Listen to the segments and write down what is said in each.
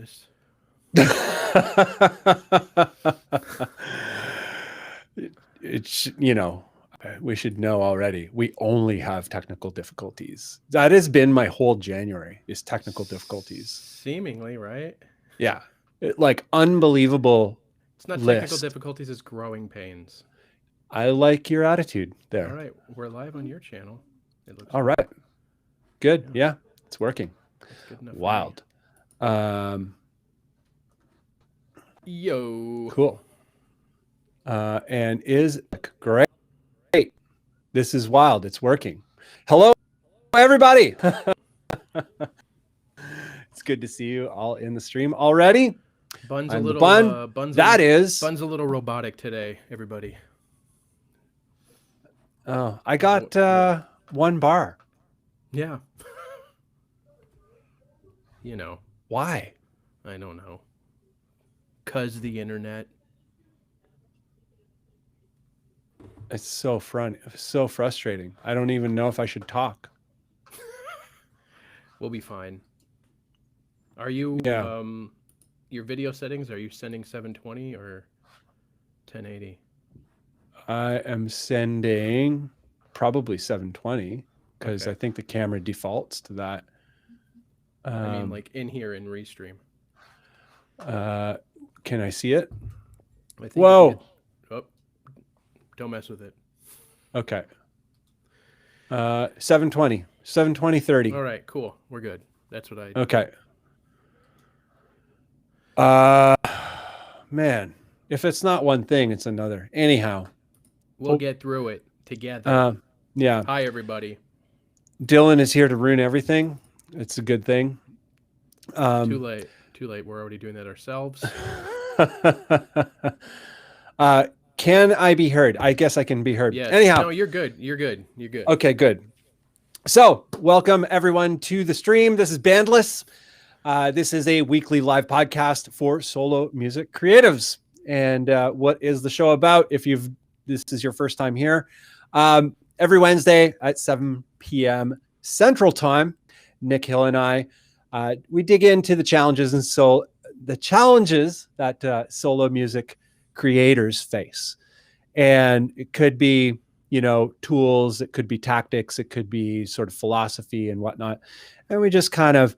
noticed. It's, we should know already. We only have technical difficulties. That has been my whole January, is technical difficulties. Seemingly, right? Yeah. Like unbelievable It's not technical list. difficulties, it's growing pains. I like your attitude All there. right, we're live on your channel. It looks All like. right. Good. Yeah, Yeah, it's working. that's good enough for me. Wild. Yo. Cool. And is great. This is wild. It's working. Hello, everybody. It's good to see you all in the stream already. Bunn's I'm a little. Bunn. Bunn's Bun's a little robotic today. Everybody. Oh, I got one bar. Yeah. You know. Why? I don't know. 'Cause the internet. It's so frustrating. I don't even know if I should talk. We'll be fine. Are you your video settings, are you sending 720 or 1080? I am sending probably 720 because Okay. I think the camera defaults to that. I mean, like in here in Restream. Can I see it? I think Whoa. Oh, don't mess with it. Okay. 720, 30. All right, cool. We're good. That's what I. Okay. Man, if it's not one thing, it's another. Anyhow. We'll get through it together. Yeah. Hi, everybody. Dylan is here to ruin everything. It's a good thing. Too late. We're already doing that ourselves. Can I be heard? I guess I can be heard. Yes. Anyhow. No, you're good. Okay, good. So, welcome everyone to the stream. This is Bandless. This is a weekly live podcast for solo music creatives. And what is the show about? If this is your first time here, every Wednesday at 7 p.m. Central Time, Nick Hill and I, we dig into the challenges that solo music creators face. And it could be, tools, it could be tactics, it could be sort of philosophy and whatnot. And we just kind of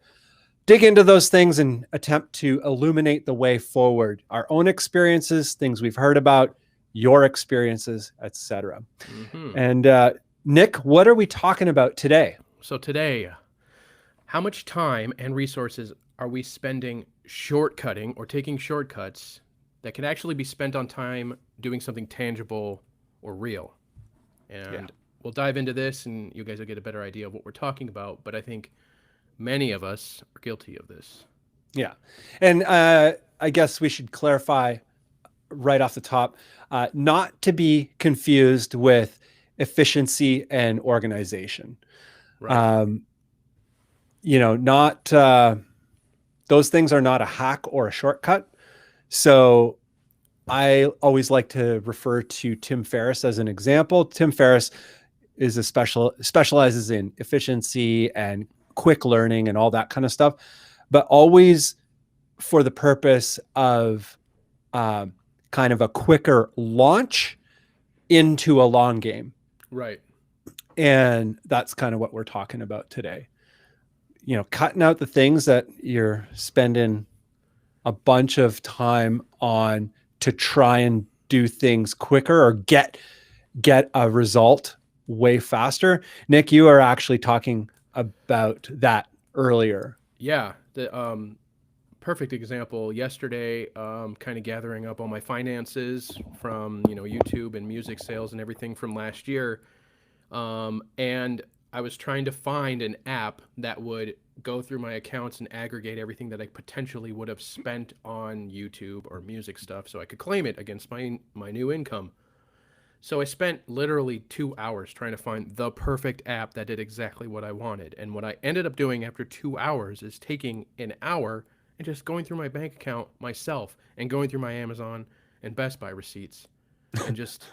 dig into those things and attempt to illuminate the way forward, our own experiences, things we've heard about, your experiences, etc. Mm-hmm. And Nick, what are we talking about today? So today, how much time and resources are we spending shortcutting or taking shortcuts that could actually be spent on time doing something tangible or real? And we'll dive into this and you guys will get a better idea of what we're talking about. But I think many of us are guilty of this. Yeah. And I guess we should clarify right off the top, not to be confused with efficiency and organization. Right. Those things are not a hack or a shortcut. So I always like to refer to Tim Ferriss as an example. Tim Ferriss is specializes in efficiency and quick learning and all that kind of stuff, but always for the purpose of kind of a quicker launch into a long game. Right. And that's kind of what we're talking about today. Cutting out the things that you're spending a bunch of time on to try and do things quicker or get a result way faster. Nick, you are actually talking about that earlier. Yeah. The perfect example yesterday, kind of gathering up all my finances from, YouTube and music sales and everything from last year. And I was trying to find an app that would go through my accounts and aggregate everything that I potentially would have spent on YouTube or music stuff so I could claim it against my new income. So I spent literally 2 hours trying to find the perfect app that did exactly what I wanted. And what I ended up doing after 2 hours is taking an hour and just going through my bank account myself and going through my Amazon and Best Buy receipts and just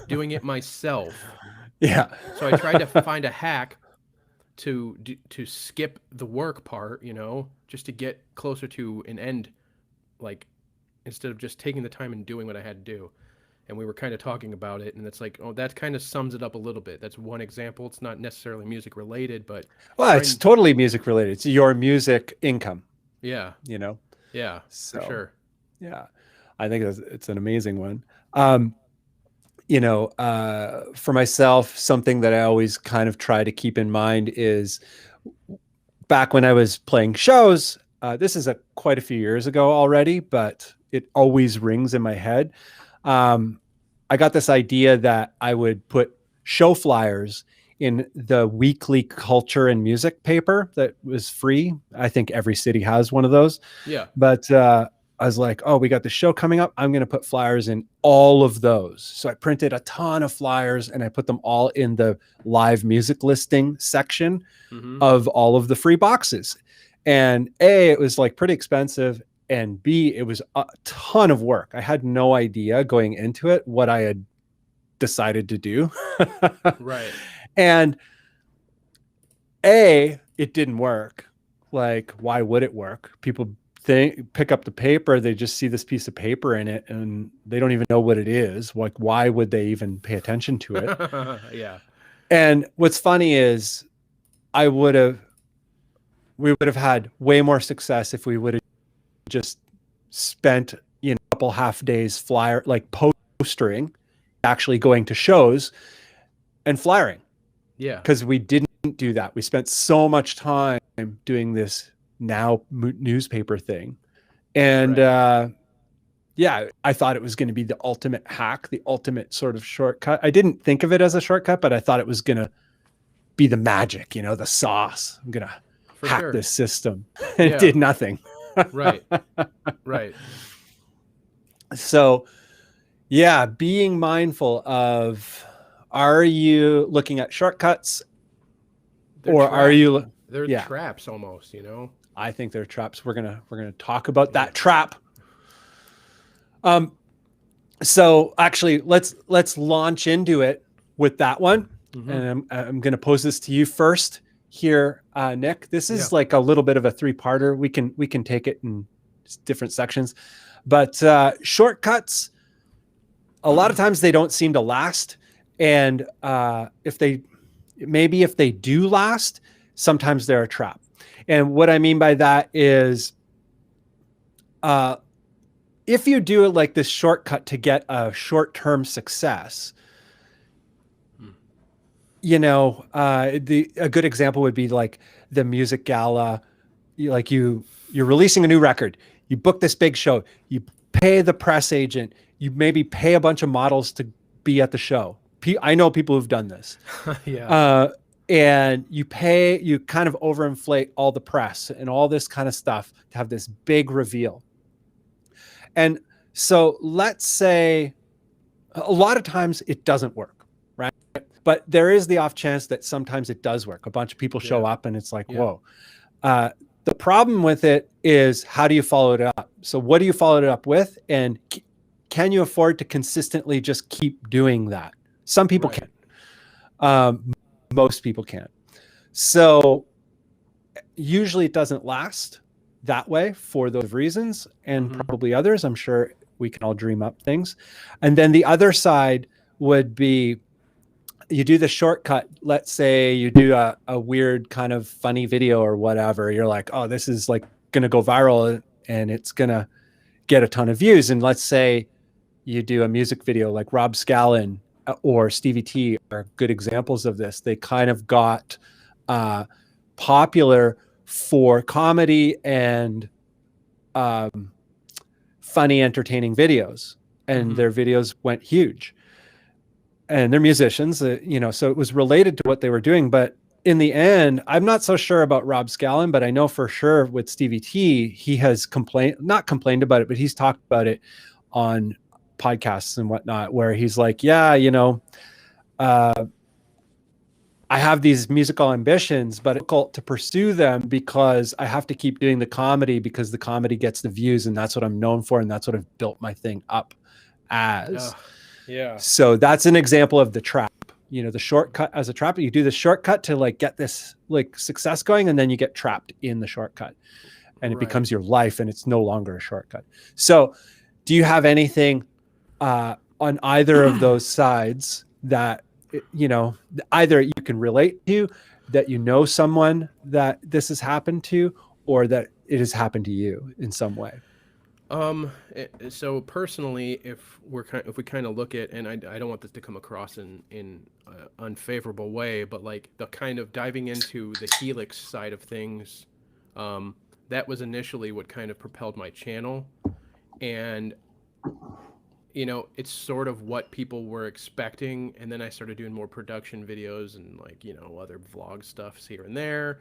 doing it myself. Yeah. So I tried to find a hack to skip the work part, you know, just to get closer to an end, like instead of just taking the time and doing what I had to do. And we were kind of talking about it, and it's like, oh, that kind of sums it up a little bit. That's one example. It's not necessarily music related, but Well, it's totally music related. It's your music income. Yeah. You know? Yeah, So, for sure. Yeah. I think it's an amazing one. You know, for myself, something that I always kind of try to keep in mind is back when I was playing shows, this is quite a few years ago already, but it always rings in my head. I got this idea that I would put show flyers in the weekly culture and music paper that was free. I think every city has one of those. Yeah. But I was like, oh, we got the show coming up. I'm going to put flyers in all of those. So I printed a ton of flyers and I put them all in the live music listing section of all of the free boxes. And A, it was like pretty expensive. And B, it was a ton of work. I had no idea going into it what I had decided to do. Right. And A, it didn't work. Like, why would it work? People pick up the paper, they just see this piece of paper in it and they don't even know what it is. Like, why would they even pay attention to it? Yeah. And what's funny is we would have had way more success if we would have just spent, you know, a couple half days like postering, actually going to shows and flyering. Yeah. Because we didn't do that. We spent so much time doing this now newspaper thing. And yeah, I thought it was going to be the ultimate hack, the ultimate sort of shortcut. I didn't think of it as a shortcut, but I thought it was going to be the magic, you know, the sauce. I'm going to hack this system. And it did nothing. Right. Right. So, yeah, being mindful of, are you looking at shortcuts are you? They're traps almost, you know? I think they're traps. We're gonna talk about that trap. So actually, let's launch into it with that one. And I'm gonna pose this to you first here, Nick. This is like a little bit of a three-parter. We can take it in different sections, but shortcuts, a lot of times they don't seem to last, and if they do last, sometimes they're a trap. And what I mean by that is, if you do it like this shortcut to get a short-term success, you know, a good example would be like the music gala. You're releasing a new record, you book this big show, you pay the press agent, you maybe pay a bunch of models to be at the show. I know people who've done this. And you kind of overinflate all the press and all this kind of stuff to have this big reveal. And so let's say a lot of times it doesn't work, right? But there is the off chance that sometimes it does work. A bunch of people show up and it's like, whoa. The problem with it is, how do you follow it up? So what do you follow it up with? And can you afford to consistently just keep doing that? Some people can. Most people can't. So usually it doesn't last that way for those reasons, and probably others. I'm sure we can all dream up things. And then the other side would be, you do the shortcut. Let's say you do a weird kind of funny video or whatever. You're like, oh, this is like going to go viral and it's going to get a ton of views. And let's say you do a music video like Rob Scallon or Stevie T are good examples of this. They kind of got popular for comedy and funny, entertaining videos, and their videos went huge. And they're musicians, you know, so it was related to what they were doing. But in the end, I'm not so sure about Rob Scallon, but I know for sure with Stevie T, he has not complained about it, but he's talked about it on podcasts and whatnot, where he's like, yeah, you know, I have these musical ambitions, but it's difficult to pursue them because I have to keep doing the comedy, because the comedy gets the views and that's what I'm known for. And that's what I've built my thing up as. Yeah. So that's an example of the trap. the shortcut as a trap. You do the shortcut to like get this like success going, and then you get trapped in the shortcut, and it becomes your life, and it's no longer a shortcut. So do you have anything on either of those sides that, either you can relate to, that someone that this has happened to, or that it has happened to you in some way? So personally, if we kind of look at, and I don't want this to come across in unfavorable way, but like the kind of diving into the helix side of things, that was initially what kind of propelled my channel, and it's sort of what people were expecting, and then I started doing more production videos and like other vlog stuffs here and there,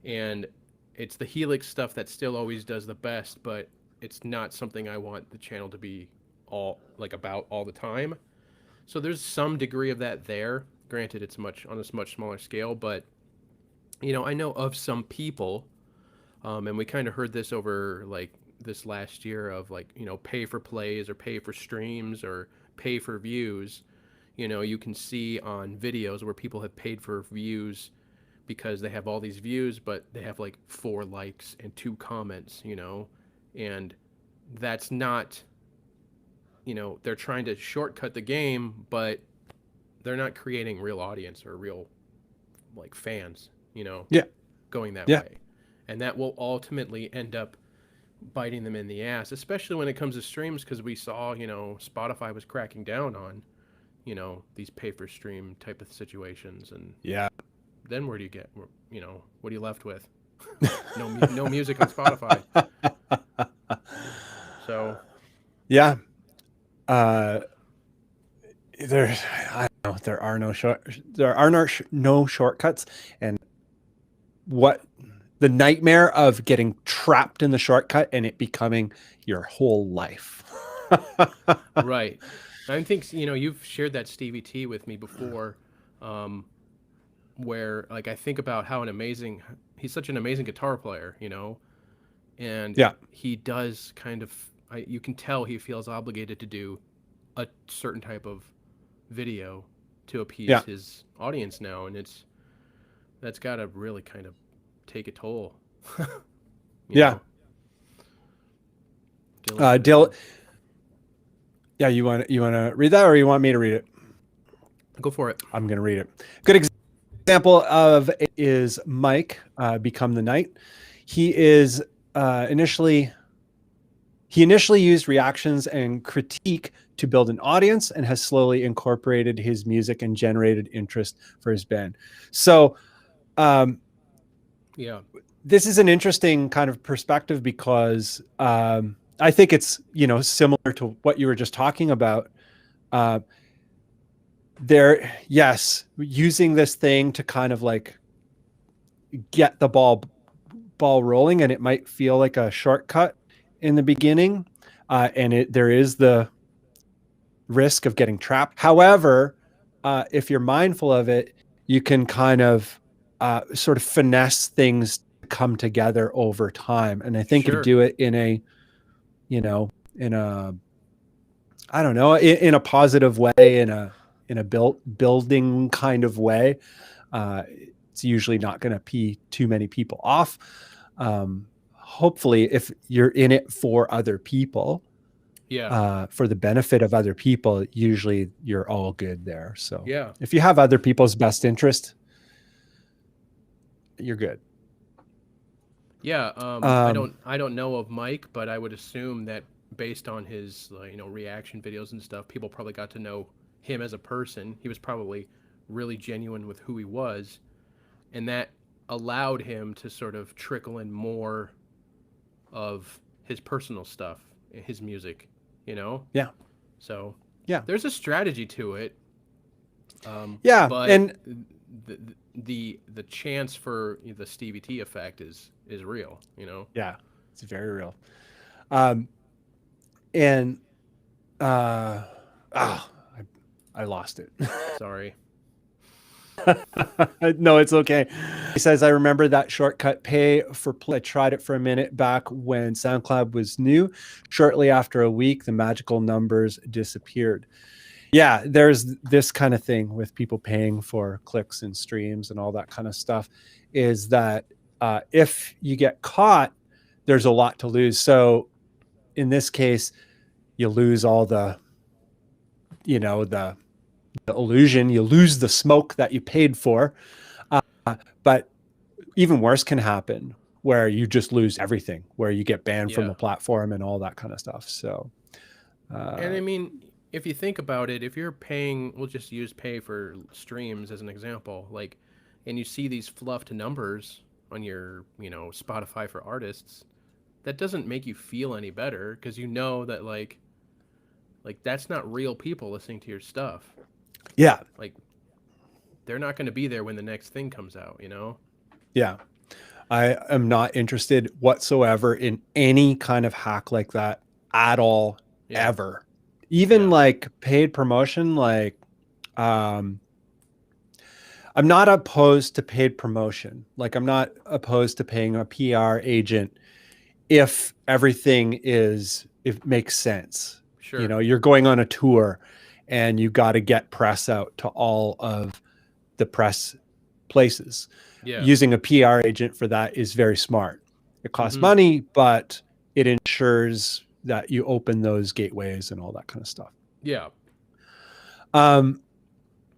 and it's the helix stuff that still always does the best, but it's not something I want the channel to be all like about all the time. So there's some degree of that there. Granted, it's on a much smaller scale, but I know of some people, and we kind of heard this over like this last year of like pay for plays or pay for streams or pay for views. You can see on videos where people have paid for views because they have all these views, but they have like 4 likes and 2 comments, and that's not, they're trying to shortcut the game, but they're not creating real audience or real like fans, Yeah. going that way. And that will ultimately end up biting them in the ass, especially when it comes to streams, because we saw, Spotify was cracking down on, these pay for stream type of situations. And then where do you get, what are you left with? No music on Spotify. So I don't know, there are no shortcuts, and what the nightmare of getting trapped in the shortcut and it becoming your whole life. Right. I think you've shared that Stevie T with me before, where like I think about how he's such an amazing guitar player, and he does kind of, you can tell he feels obligated to do a certain type of video to appease his audience now, and that's got to really kind of take a toll. Dylan, you want to read that, or you want me to read it? Go for it. I'm going to read it. Good example of it is Mike, Become the Night. He is initially used reactions and critique to build an audience, and has slowly incorporated his music and generated interest for his band. So this is an interesting kind of perspective, because I think it's similar to what you were just talking about. Using this thing to kind of like get the ball rolling, and it might feel like a shortcut in the beginning, and there is the risk of getting trapped. However, if you're mindful of it, you can kind of sort of finesse things to come together over time. And I think to do it in a positive way, in a building kind of way, it's usually not going to pee too many people off. Hopefully, if you're in it for other people, for the benefit of other people, usually you're all good there. So if you have other people's best interest, you're good. I don't know of Mike, but I would assume that based on his reaction videos and stuff, people probably got to know him as a person. He was probably really genuine with who he was, and that allowed him to sort of trickle in more of his personal stuff, his music, So there's a strategy to it. But and the chance for the Stevie T effect is real, Yeah, it's very real. I lost it. Sorry. No, it's okay. He says, I remember that shortcut pay for play. I tried it for a minute back when SoundCloud was new. Shortly after a week, the magical numbers disappeared. Yeah, there's this kind of thing with people paying for clicks and streams and all that kind of stuff, is that if you get caught, there's a lot to lose. So in this case, you lose all the, the illusion, you lose the smoke that you paid for. But even worse can happen, where you just lose everything, where you get banned from the platform and all that kind of stuff. So, and I mean, if you think about it, if you're paying, we'll just use pay for streams as an example, like, and you see these fluffed numbers on your, Spotify for artists, that doesn't make you feel any better, because you know that like that's not real people listening to your stuff. Yeah. Like, they're not going to be there when the next thing comes out, Yeah. I am not interested whatsoever in any kind of hack like that at all, ever. Even like paid promotion, like, I'm not opposed to paid promotion. Like, I'm not opposed to paying a PR agent if everything it makes sense. Sure. You're going on a tour and you got to get press out to all of the press places. Yeah. Using a PR agent for that is very smart. It costs money, but it ensures that you open those gateways and all that kind of stuff. Yeah.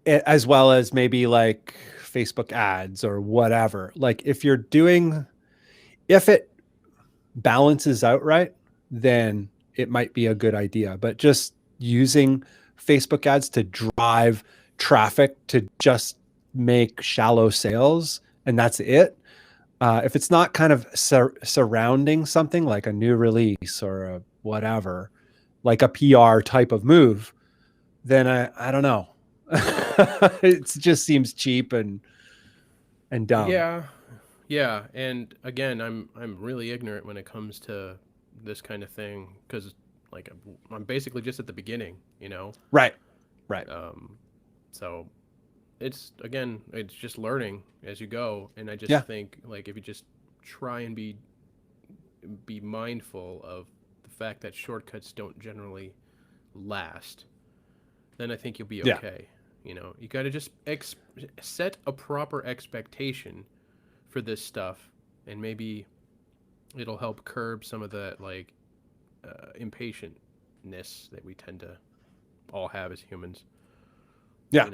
As well as maybe like Facebook ads or whatever. Like, if it balances out right, then it might be a good idea. But just using Facebook ads to drive traffic to just make shallow sales, and that's it. If it's not kind of surrounding something like a new release or a whatever, like a PR type of move, then I don't know. It just seems cheap and dumb. Yeah. And again, I'm really ignorant when it comes to this kind of thing, because like I'm basically just at the beginning, Right. So it's just learning as you go, and I just think, like, if you just try and be mindful of the fact that shortcuts don't generally last, then I think you'll be okay. You got to just set a proper expectation for this stuff, and maybe it'll help curb some of that, like, impatientness that we tend to all have as humans. Yeah.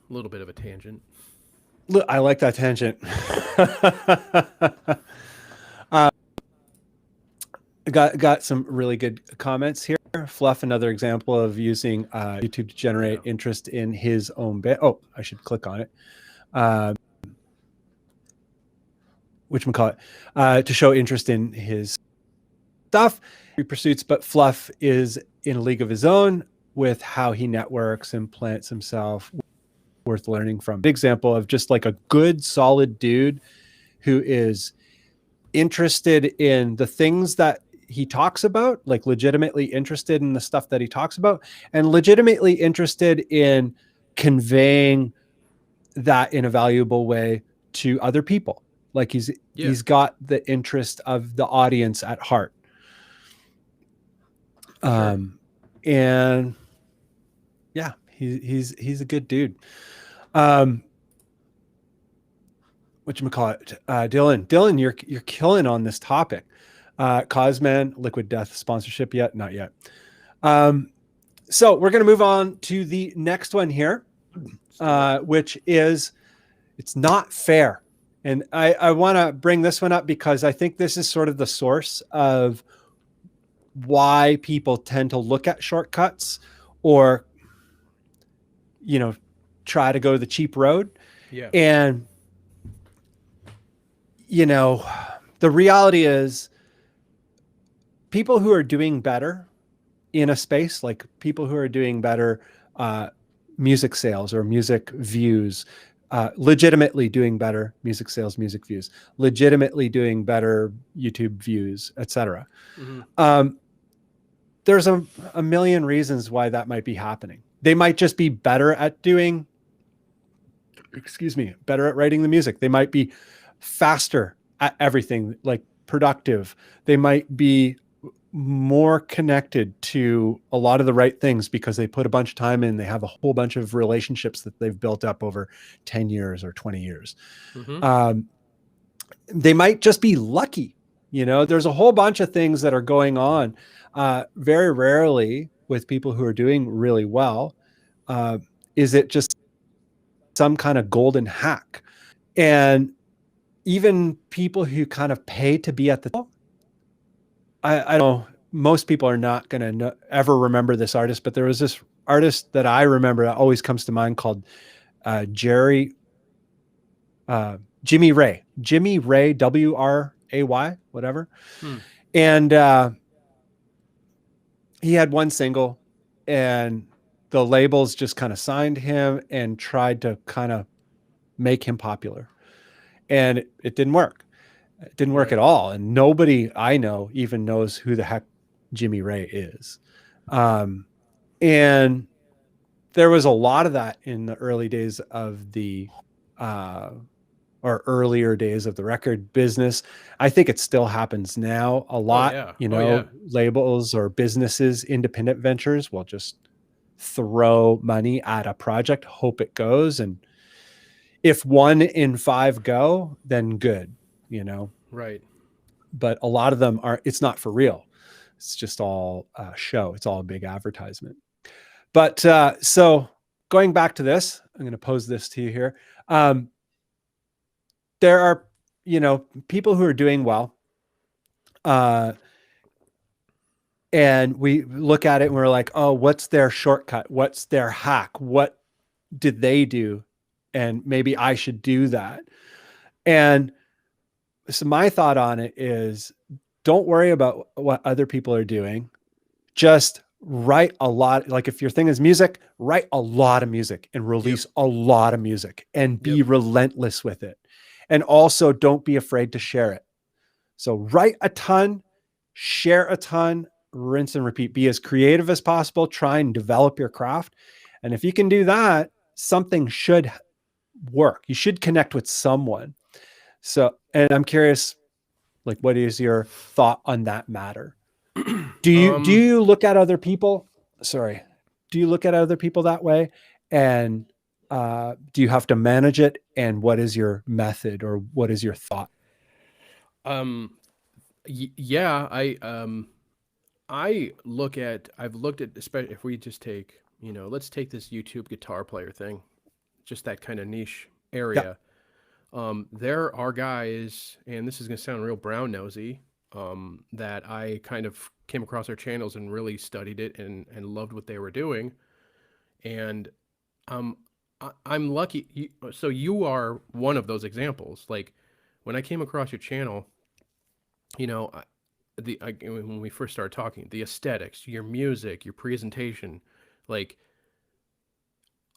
Little bit of a tangent. I like that tangent. Got some really good comments here. Fluff, another example of using YouTube to generate interest in his own bit. Oh, I should click on it. To show interest in his stuff, pursuits, but Fluff is in a league of his own with how he networks and plants himself. Worth learning from. Big example of just like a good, solid dude who is interested in the things that he talks about, like legitimately interested in the stuff that he talks about, and legitimately interested in conveying that in a valuable way to other people. Like, he's got the interest of the audience at heart. And yeah, he's a good dude. Whatchamacallit, Dylan, you're killing on this topic. Cosman, Liquid Death sponsorship yet? Not yet. So we're going to move on to the next one here, which is, it's not fair. And I want to bring this one up because I think this is sort of the source of why people tend to look at shortcuts or, try to go the cheap road. Yeah. And, the reality is, people who are doing better in a space, like people who are doing better music sales or music views, legitimately doing better music sales, music views, legitimately doing better YouTube views, etc. There's a million reasons why that might be happening. They might just be better at better at writing the music. They might be faster at everything, like productive. They might be more connected to a lot of the right things because they put a bunch of time in. They have a whole bunch of relationships that they've built up over 10 years or 20 years. Mm-hmm. They might just be lucky. There's a whole bunch of things that are going on. Very rarely with people who are doing really well, is it just some kind of golden hack. And even people who kind of pay to be at the top, I don't know, most people are not going to ever remember this artist, but there was this artist that I remember that always comes to mind called Jimmy Ray, Wray, whatever. Hmm. And he had one single, and the labels just kind of signed him and tried to kind of make him popular. And it didn't work. It didn't work Right. at all. And nobody I know even knows who the heck Jimmy Ray is. And there was a lot of that in the early days of the or earlier days of the record business. I think it still happens now a Oh lot. yeah. Oh yeah. Labels or businesses, independent ventures will just throw money at a project, hope it goes. And if 1 in 5 go, then good, Right. but a lot of them it's not for real. It's just all show. It's all a big advertisement. But so going back to this, I'm going to pose this to you here. There are, people who are doing well. And we look at it and we're like, oh, what's their shortcut? What's their hack? What did they do? And maybe I should do that. And so my thought on it is, don't worry about what other people are doing. Just write a lot. Like if your thing is music, write a lot of music and release a lot of music and be relentless with it. And also don't be afraid to share it. So write a ton, share a ton, rinse and repeat. Be as creative as possible. Try and develop your craft. And if you can do that, something should work. You should connect with someone. So, and I'm curious, like, what is your thought on that matter? Do you look at other people? Sorry. Do you look at other people that way? And do you have to manage it? And what is your method or what is your thought? Yeah, I've looked at, especially if we just take, let's take this YouTube guitar player thing, just that kind of niche Yeah. area. There are guys, and this is going to sound real brown nosy, that I kind of came across their channels and really studied it and loved what they were doing. And um, I'm lucky. So you are one of those examples. Like when I came across your channel, you know, when we first started talking, the aesthetics, your music, your presentation, like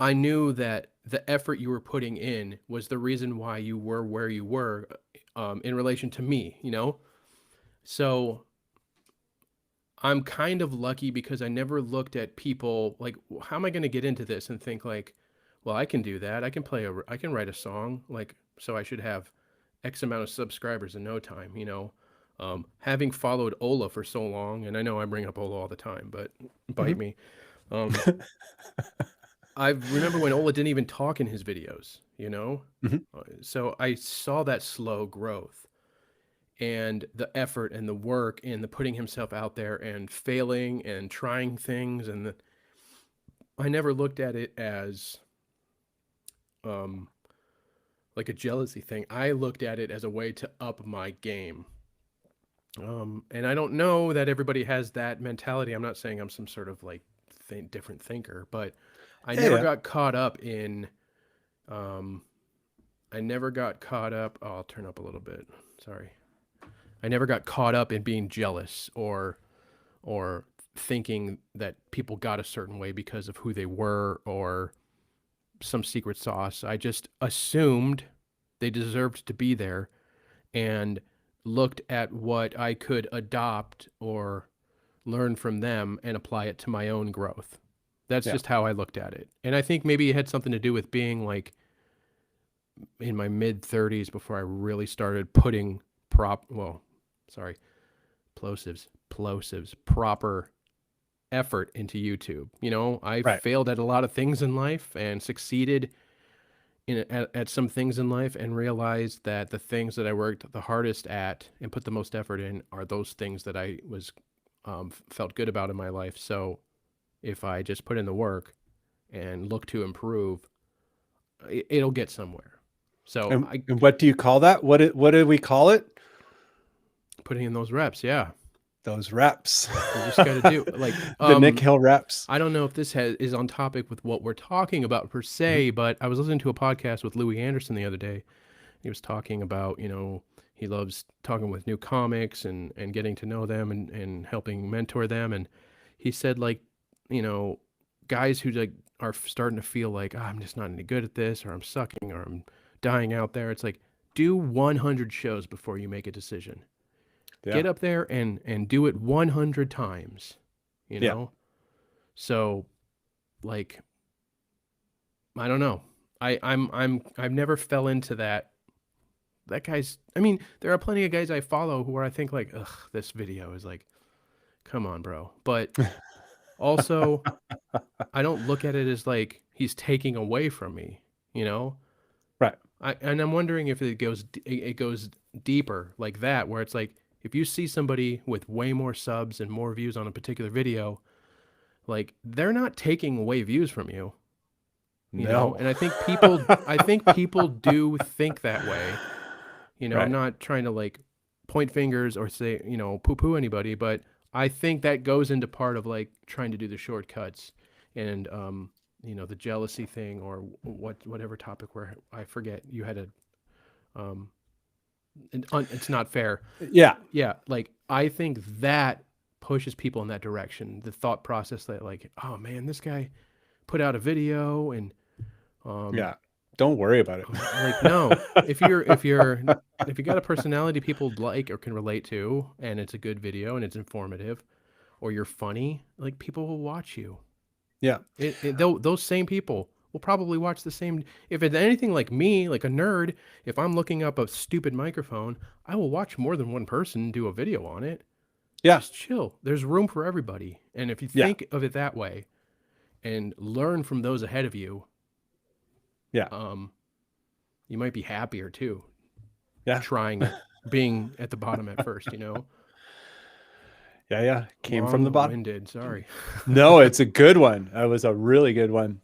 I knew that the effort you were putting in was the reason why you were where you were, in relation to me. So I'm kind of lucky because I never looked at people like, how am I going to get into this and think like, well, I can do that. I can write a song, like, so I should have X amount of subscribers in no time. Having followed Ola for so long, and I know I bring up Ola all the time, but bite Mhm. me. Um, I remember when Ola didn't even talk in his videos. Mhm. So I saw that slow growth and the effort and the work and the putting himself out there and failing and trying things. I never looked at it as um, like a jealousy thing. I looked at it as a way to up my game. And I don't know that everybody has that mentality. I'm not saying I'm some sort of like different thinker, but I Yeah, never yeah. got caught up in. Um, I never got caught up. Oh, I'll turn up a little bit. Sorry. I never got caught up in being jealous or thinking that people got a certain way because of who they were or some secret sauce. I just assumed they deserved to be there and looked at what I could adopt or learn from them and apply it to my own growth. That's Yeah. just how I looked at it. And I think maybe it had something to do with being like in my mid 30s before I really started putting well, sorry, plosives, plosives, proper effort into YouTube. You know, I Right. failed at a lot of things in life and succeeded at some things in life, and realized that the things that I worked the hardest at and put the most effort in are those things that I was felt good about in my life. So if I just put in the work and look to improve, it'll get somewhere. So I And what do you call that? What do we call it? putting in those reps, yeah. Those reps. You just got to do like The Nick Hill reps. I don't know if this is on topic with what we're talking about per se, but I was listening to a podcast with Louis Anderson the other day. He was talking about, you know, he loves talking with new comics and getting to know them and helping mentor them. And he said, like, you know, guys who like are starting to feel like, oh, I'm just not any good at this, or I'm sucking, or I'm dying out there. It's like, do 100 shows before you make a decision. Yeah. Get up there and do it 100 times, you know? Yeah. So like, I don't know. I've never fell into that. That guy's, I mean, there are plenty of guys I follow who are, I think like, ugh, this video is like, come on, bro. But also, I don't look at it as like he's taking away from me, you know? Right. And I'm wondering if it goes deeper like that, where it's like, if you see somebody with way more subs and more views on a particular video, like, they're not taking away views from you, you know? No. And I think people do think that way. You know, Right. I'm not trying to like point fingers or say, you know, poo-poo anybody, but I think that goes into part of like trying to do the shortcuts and, you know, the jealousy thing, or whatever topic where I forget you had it's not fair. Yeah. Yeah. Like, I think that pushes people in that direction. The thought process that like, oh man, this guy put out a video and, Yeah. Don't worry about it. like, no, if you got a personality people like or can relate to, and it's a good video and it's informative, or you're funny, like, people will watch you. Yeah. Those same people will probably watch the same. If it's anything like me, like a nerd, if I'm looking up a stupid microphone, I will watch more than one person do a video on it. Yeah. Just chill. There's room for everybody. And if you Yeah. think of it that way and learn from those ahead of you, Yeah. you might be happier too. Yeah. Trying it, being at the bottom at first, you know? Yeah. Yeah. Came from the bottom. Long-winded, sorry. No, it's a good one. That was a really good one.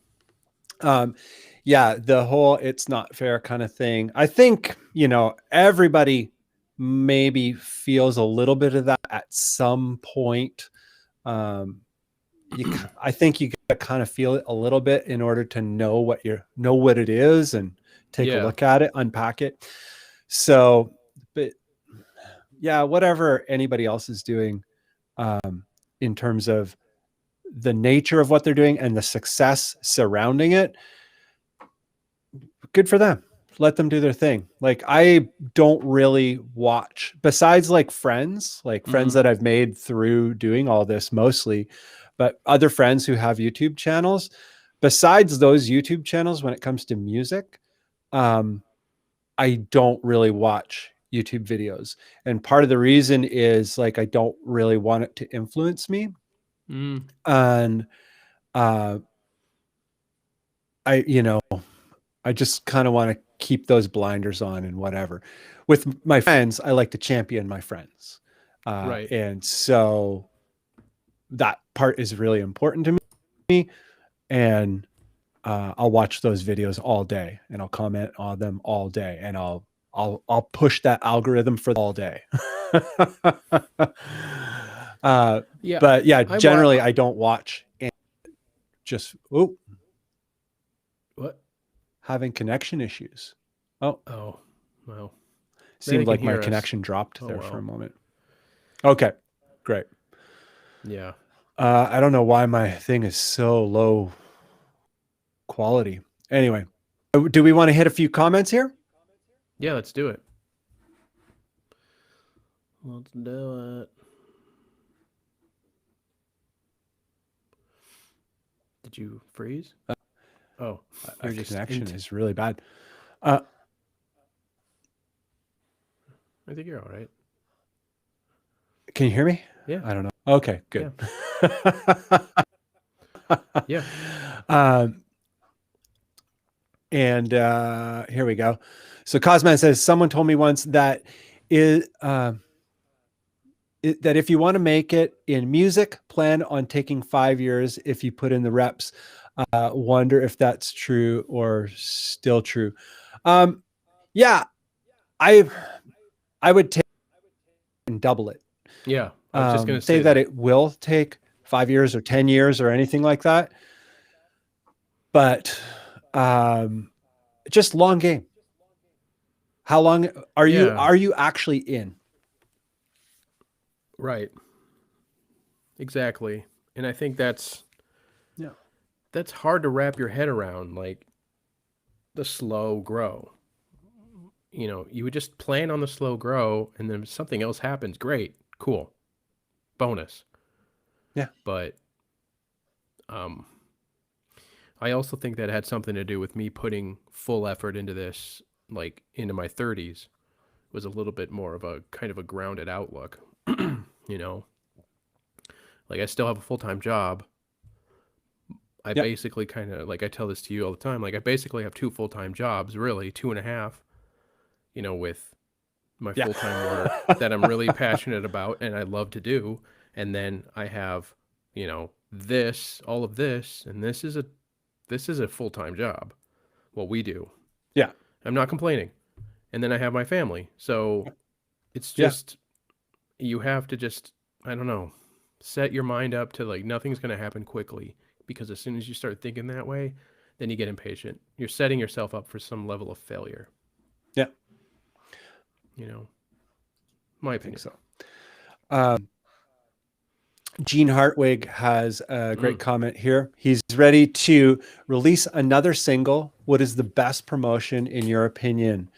Yeah, the whole it's not fair kind of thing. I think, you know, everybody maybe feels a little bit of that at some point. I think you gotta kind of feel it a little bit in order to know what it is and take a look at it, unpack it. So, but yeah, whatever anybody else is doing, in terms of the nature of what they're doing and the success surrounding it, good for them. Let them do their thing. Like, I don't really watch, besides like friends that I've made through doing all this mostly, but other friends who have YouTube channels. Besides those YouTube channels, when it comes to music, I don't really watch YouTube videos. And part of the reason is like, I don't really want it to influence me. And I just kind of want to keep those blinders on and whatever. With my friends, I like to champion my friends. Right. And so that part is really important to me. And I'll watch those videos all day and I'll comment on them all day. And I'll push that algorithm for all day. Yeah. But yeah, generally I don't watch and just, what? Having connection issues. Oh, well. Seemed like my connection dropped there for a moment. Okay, great. Yeah. I don't know why my thing is so low quality. Anyway, do we want to hit a few comments here? Yeah, let's do it. Let's do it. Did you freeze? Your connection is really bad. I think you're all right. Can you hear me? Yeah. I don't know. Okay, good. Yeah. Yeah. um, and here we go. So Cosman says, someone told me once that is that if you want to make it in music, plan on taking 5 years if you put in the reps. Wonder if that's true or still true. Yeah, I would take and double it. Yeah. I was just going to Say say that that. it will take 5 years or 10 years or anything like that. But just long game. How long are Yeah. you actually in? Right. Exactly. And I think Yeah. that's hard to wrap your head around, like the slow grow. You know, you would just plan on the slow grow, and then if something else happens, great, cool, bonus. Yeah. But um, I also think that had something to do with me putting full effort into this, like into my 30s, was a little bit more of a kind of a grounded outlook. You know, like I still have a full time job. I Yep. basically kind of like I tell this to you all the time. Like I basically have two full time jobs, really two and a half. You know, with my Yeah. full time work that I'm really passionate about and I love to do, and then I have, you know, this, all of this, and this is a full time job. What we do, Yeah. I'm not complaining. And then I have my family, so it's Yeah. just you have to just I don't know, set your mind up to like nothing's gonna happen quickly because as soon as you start thinking that way, then you get impatient. You're setting yourself up for some level of failure. Yeah. You know, my I think opinion. so. Gene Hartwig has a great Mm. comment here. He's ready to release another single. What is the best promotion in your opinion?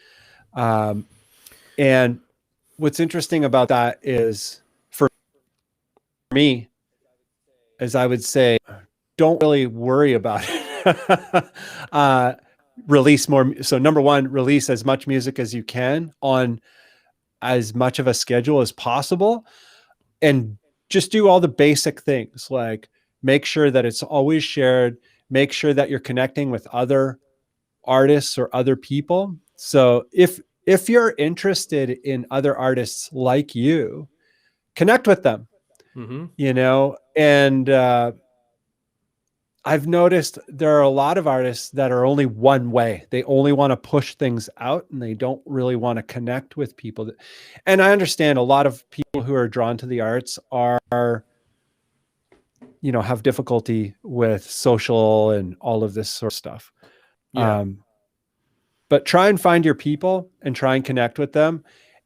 And what's interesting about that is for me, as I would say, don't really worry about it. Release more. So number one, release as much music as you can on as much of a schedule as possible, and just do all the basic things like make sure that it's always shared, make sure that you're connecting with other artists or other people. So if you're interested in other artists like you, connect with them, Mm-hmm. and I've noticed there are a lot of artists that are only one way. They only want to push things out and they don't really want to connect with people. And I understand a lot of people who are drawn to the arts are, have difficulty with social and all of this sort of stuff. Yeah. But try and find your people and try and connect with them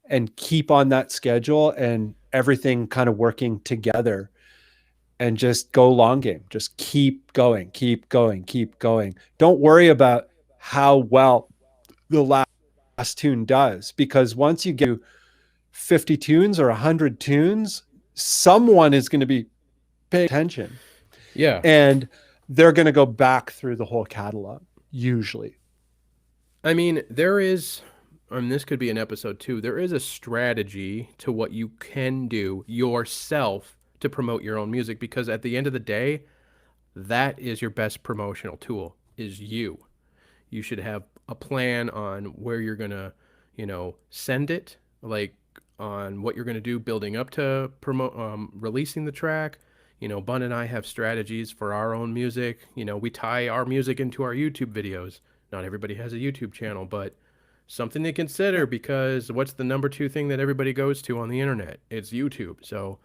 and keep on that schedule and everything kind of working together, and just go long game. Just keep going, keep going, keep going. Don't worry about how well the last tune does, because once you get 50 tunes or 100 tunes, someone is going to be paying attention Yeah. and they're going to go back through the whole catalog usually. I mean, this could be an episode too. There is a strategy to what you can do yourself to promote your own music because at the end of the day, that is your best promotional tool, is you. You should have a plan on where you're going to, send it, like on what you're going to do building up to promote releasing the track. Bunn and I have strategies for our own music. We tie our music into our YouTube videos. Not everybody has a YouTube channel, but something to consider because what's the number two thing that everybody goes to on the internet? It's YouTube. So,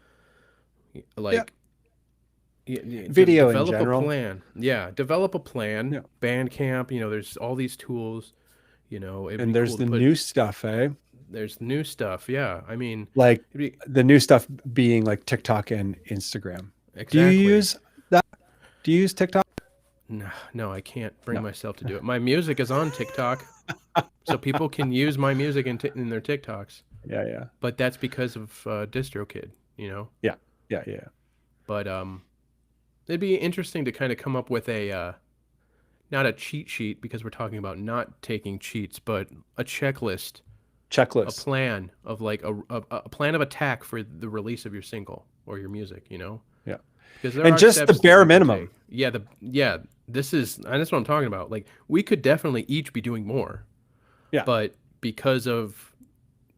Yeah. like, Video in develop a general. plan. Yeah, develop a plan. Yeah. Bandcamp, there's all these tools. It'd And be there's cool to the put. new stuff, eh? There's new stuff. Yeah, I mean, Like it'd be the new stuff being like TikTok and Instagram. Do you exactly. use that? Do you use TikTok? No, no, I can't bring No. myself to do it. My music is on TikTok, so people can use my music in their TikToks. Yeah, yeah. But that's because of DistroKid, Yeah. Yeah, yeah. But it'd be interesting to kind of come up with a not a cheat sheet because we're talking about not taking cheats, but a checklist a Checklist. plan of like a plan of attack for the release of your single or your music, you know? Yeah. Because there And are just the steps that bare you can minimum. take. Yeah, this is, and that's what I'm talking about. Like, we could definitely each be doing more, Yeah. but because of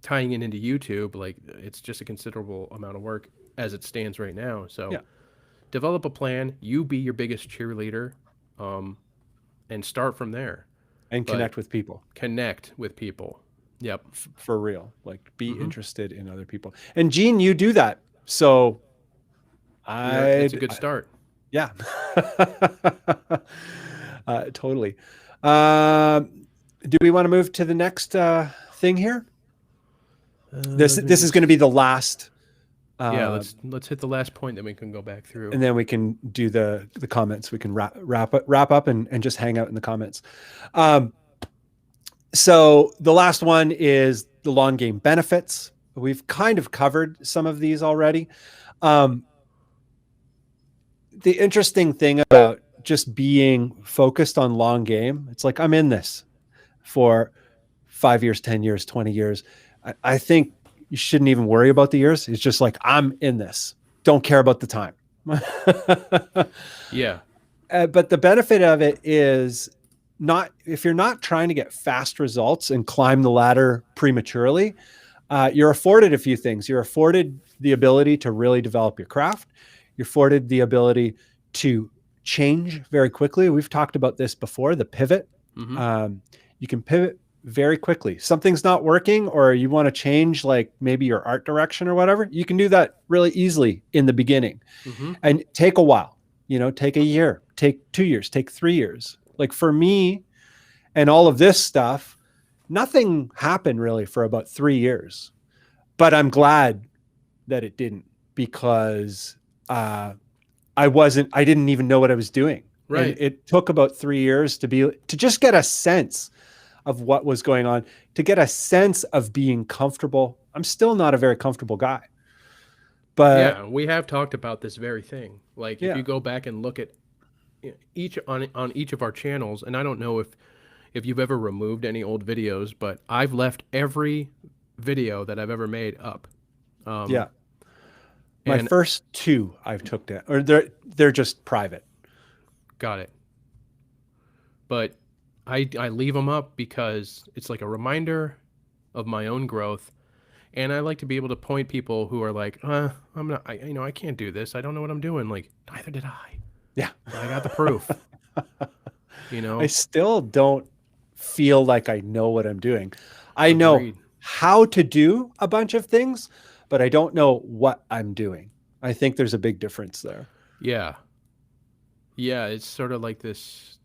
tying it into YouTube, like, it's just a considerable amount of work as it stands right now. So Yeah. develop a plan. You be your biggest cheerleader, um, and start from there. And But connect with people. connect with people. Yep. For real. Like be Mm-hmm. interested in other people. And Gene, you do that. So It's a good start. yeah. Totally. Do we want to move to the next thing here? Give me This is going to be just the last, Yeah. uh, Let's hit the last point, then we can go back through. and then we can do the comments. We can wrap up and just hang out in the comments. So the last one is the long game benefits. We've kind of covered some of these already. The interesting thing about just being focused on long game, it's like I'm in this for 5 years, 10 years, 20 years. I think you shouldn't even worry about the years. It's just like I'm in this. Don't care about the time. Yeah. But the benefit of it is not if you're not trying to get fast results and climb the ladder prematurely, you're afforded a few things. You're afforded the ability to really develop your craft. You're afforded the ability to change very quickly. We've talked about this before, the pivot. Mm-hmm. You can pivot very quickly. Something's not working or you want to change like maybe your art direction or whatever. You can do that really easily in the beginning Mm-hmm. and take a while, take a year, take 2 years, take 3 years. Like for me and all of this stuff, nothing happened really for about 3 years, but I'm glad that it didn't because I didn't even know what I was doing. Right. And it took about 3 years to just get a sense of what was going on, to get a sense of being comfortable. I'm still not a very comfortable guy, but Yeah, we have talked about this very thing. Like, if yeah, you go back and look at each on each of our channels, and I don't know if you've ever removed any old videos, but I've left every video that I've ever made up. yeah. My And first 2 I've took down, or they're just private. got it. But I leave them up because it's like a reminder of my own growth, and I like to be able to point people who are like, I'm not, I can't do this. I don't know what I'm doing. Like, neither did I. Yeah. I got the proof. I still don't feel like I know what I'm doing. I know Agreed. how to do a bunch of things, but I don't know what I'm doing. I think there's a big difference there. Yeah. Yeah, it's sort of like this,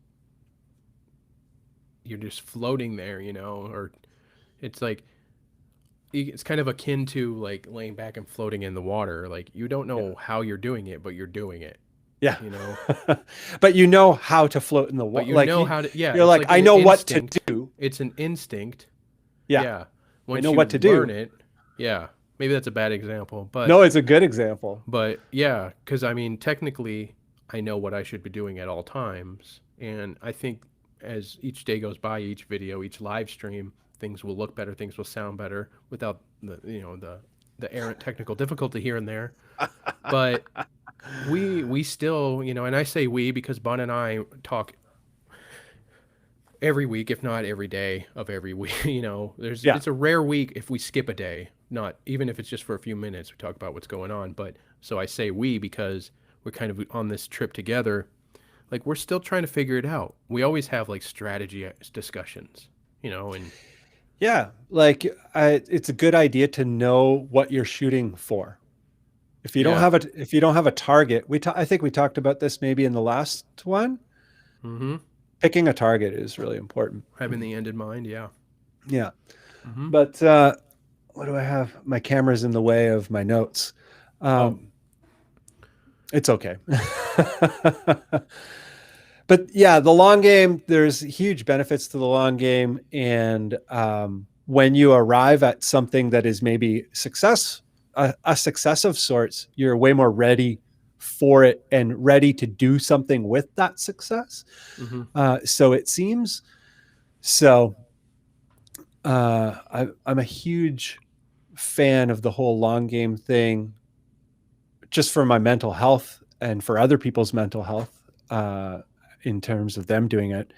you're just floating there, or it's like, it's kind of akin to like laying back and floating in the water. Like, you don't Yeah. know how you're doing it, but you're doing it, Yeah. you know? But you know how to float in the water. But you Like know how to, yeah, you're it's like, like I an know what to instinct. do. It's an instinct. Yeah. Yeah. I Once know you what to learn do. it, yeah. Maybe that's a bad example, No, it's a good example. but yeah, because I mean, technically, I know what I should be doing at all times, and I think as each day goes by, each video, each live stream, things will look better, things will sound better without the errant technical difficulty here and there. But we still, and I say we because Bunn and I talk every week, if not every day of every week. Yeah. It's a rare week if we skip a day, not even if it's just for a few minutes. We talk about what's going on. But so I say we because we're kind of on this trip together. Like, we're still trying to figure it out. We always have like strategy discussions, and Yeah. Like it's a good idea to know what you're shooting for. If you don't yeah. have a target, I think we talked about this maybe in the last one. Mm-hmm. Picking a target is really important. Having the end in mind, yeah. Yeah. Mm-hmm. But what do I have? My camera's in the way of my notes. It's okay. But yeah, the long game, there's huge benefits to the long game. And when you arrive at something that is maybe a success of sorts, you're way more ready for it and ready to do something with that success. Mm-hmm. So it seems. So I'm a huge fan of the whole long game thing, just for my mental health and for other people's mental health, in terms of them doing it.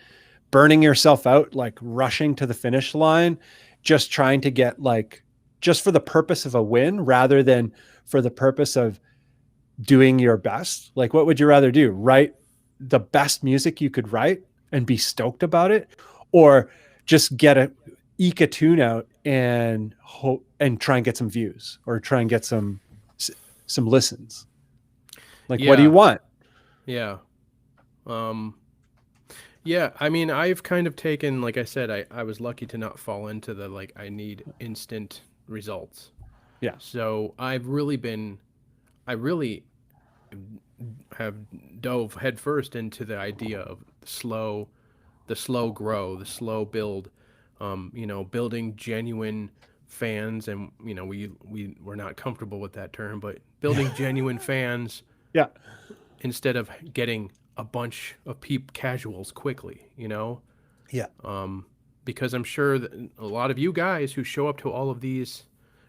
Burning yourself out, like rushing to the finish line, just trying to get like, just for the purpose of a win rather than for the purpose of doing your best. Like, what would you rather do? Write the best music you could write and be stoked about it, or just eke a tune out and hope and try and get some views or try and get some listens? Like, what do you Yeah. want? Yeah. Yeah, I mean, I've kind of taken, like I said, I was lucky to not fall into the like I need instant results. Yeah. So I really have dove headfirst into the idea of the slow grow, the slow build, building genuine fans, and we're not comfortable with that term, but building genuine fans Yeah. instead of getting a bunch of casuals quickly, Yeah. because I'm sure that a lot of you guys who show up to all of these,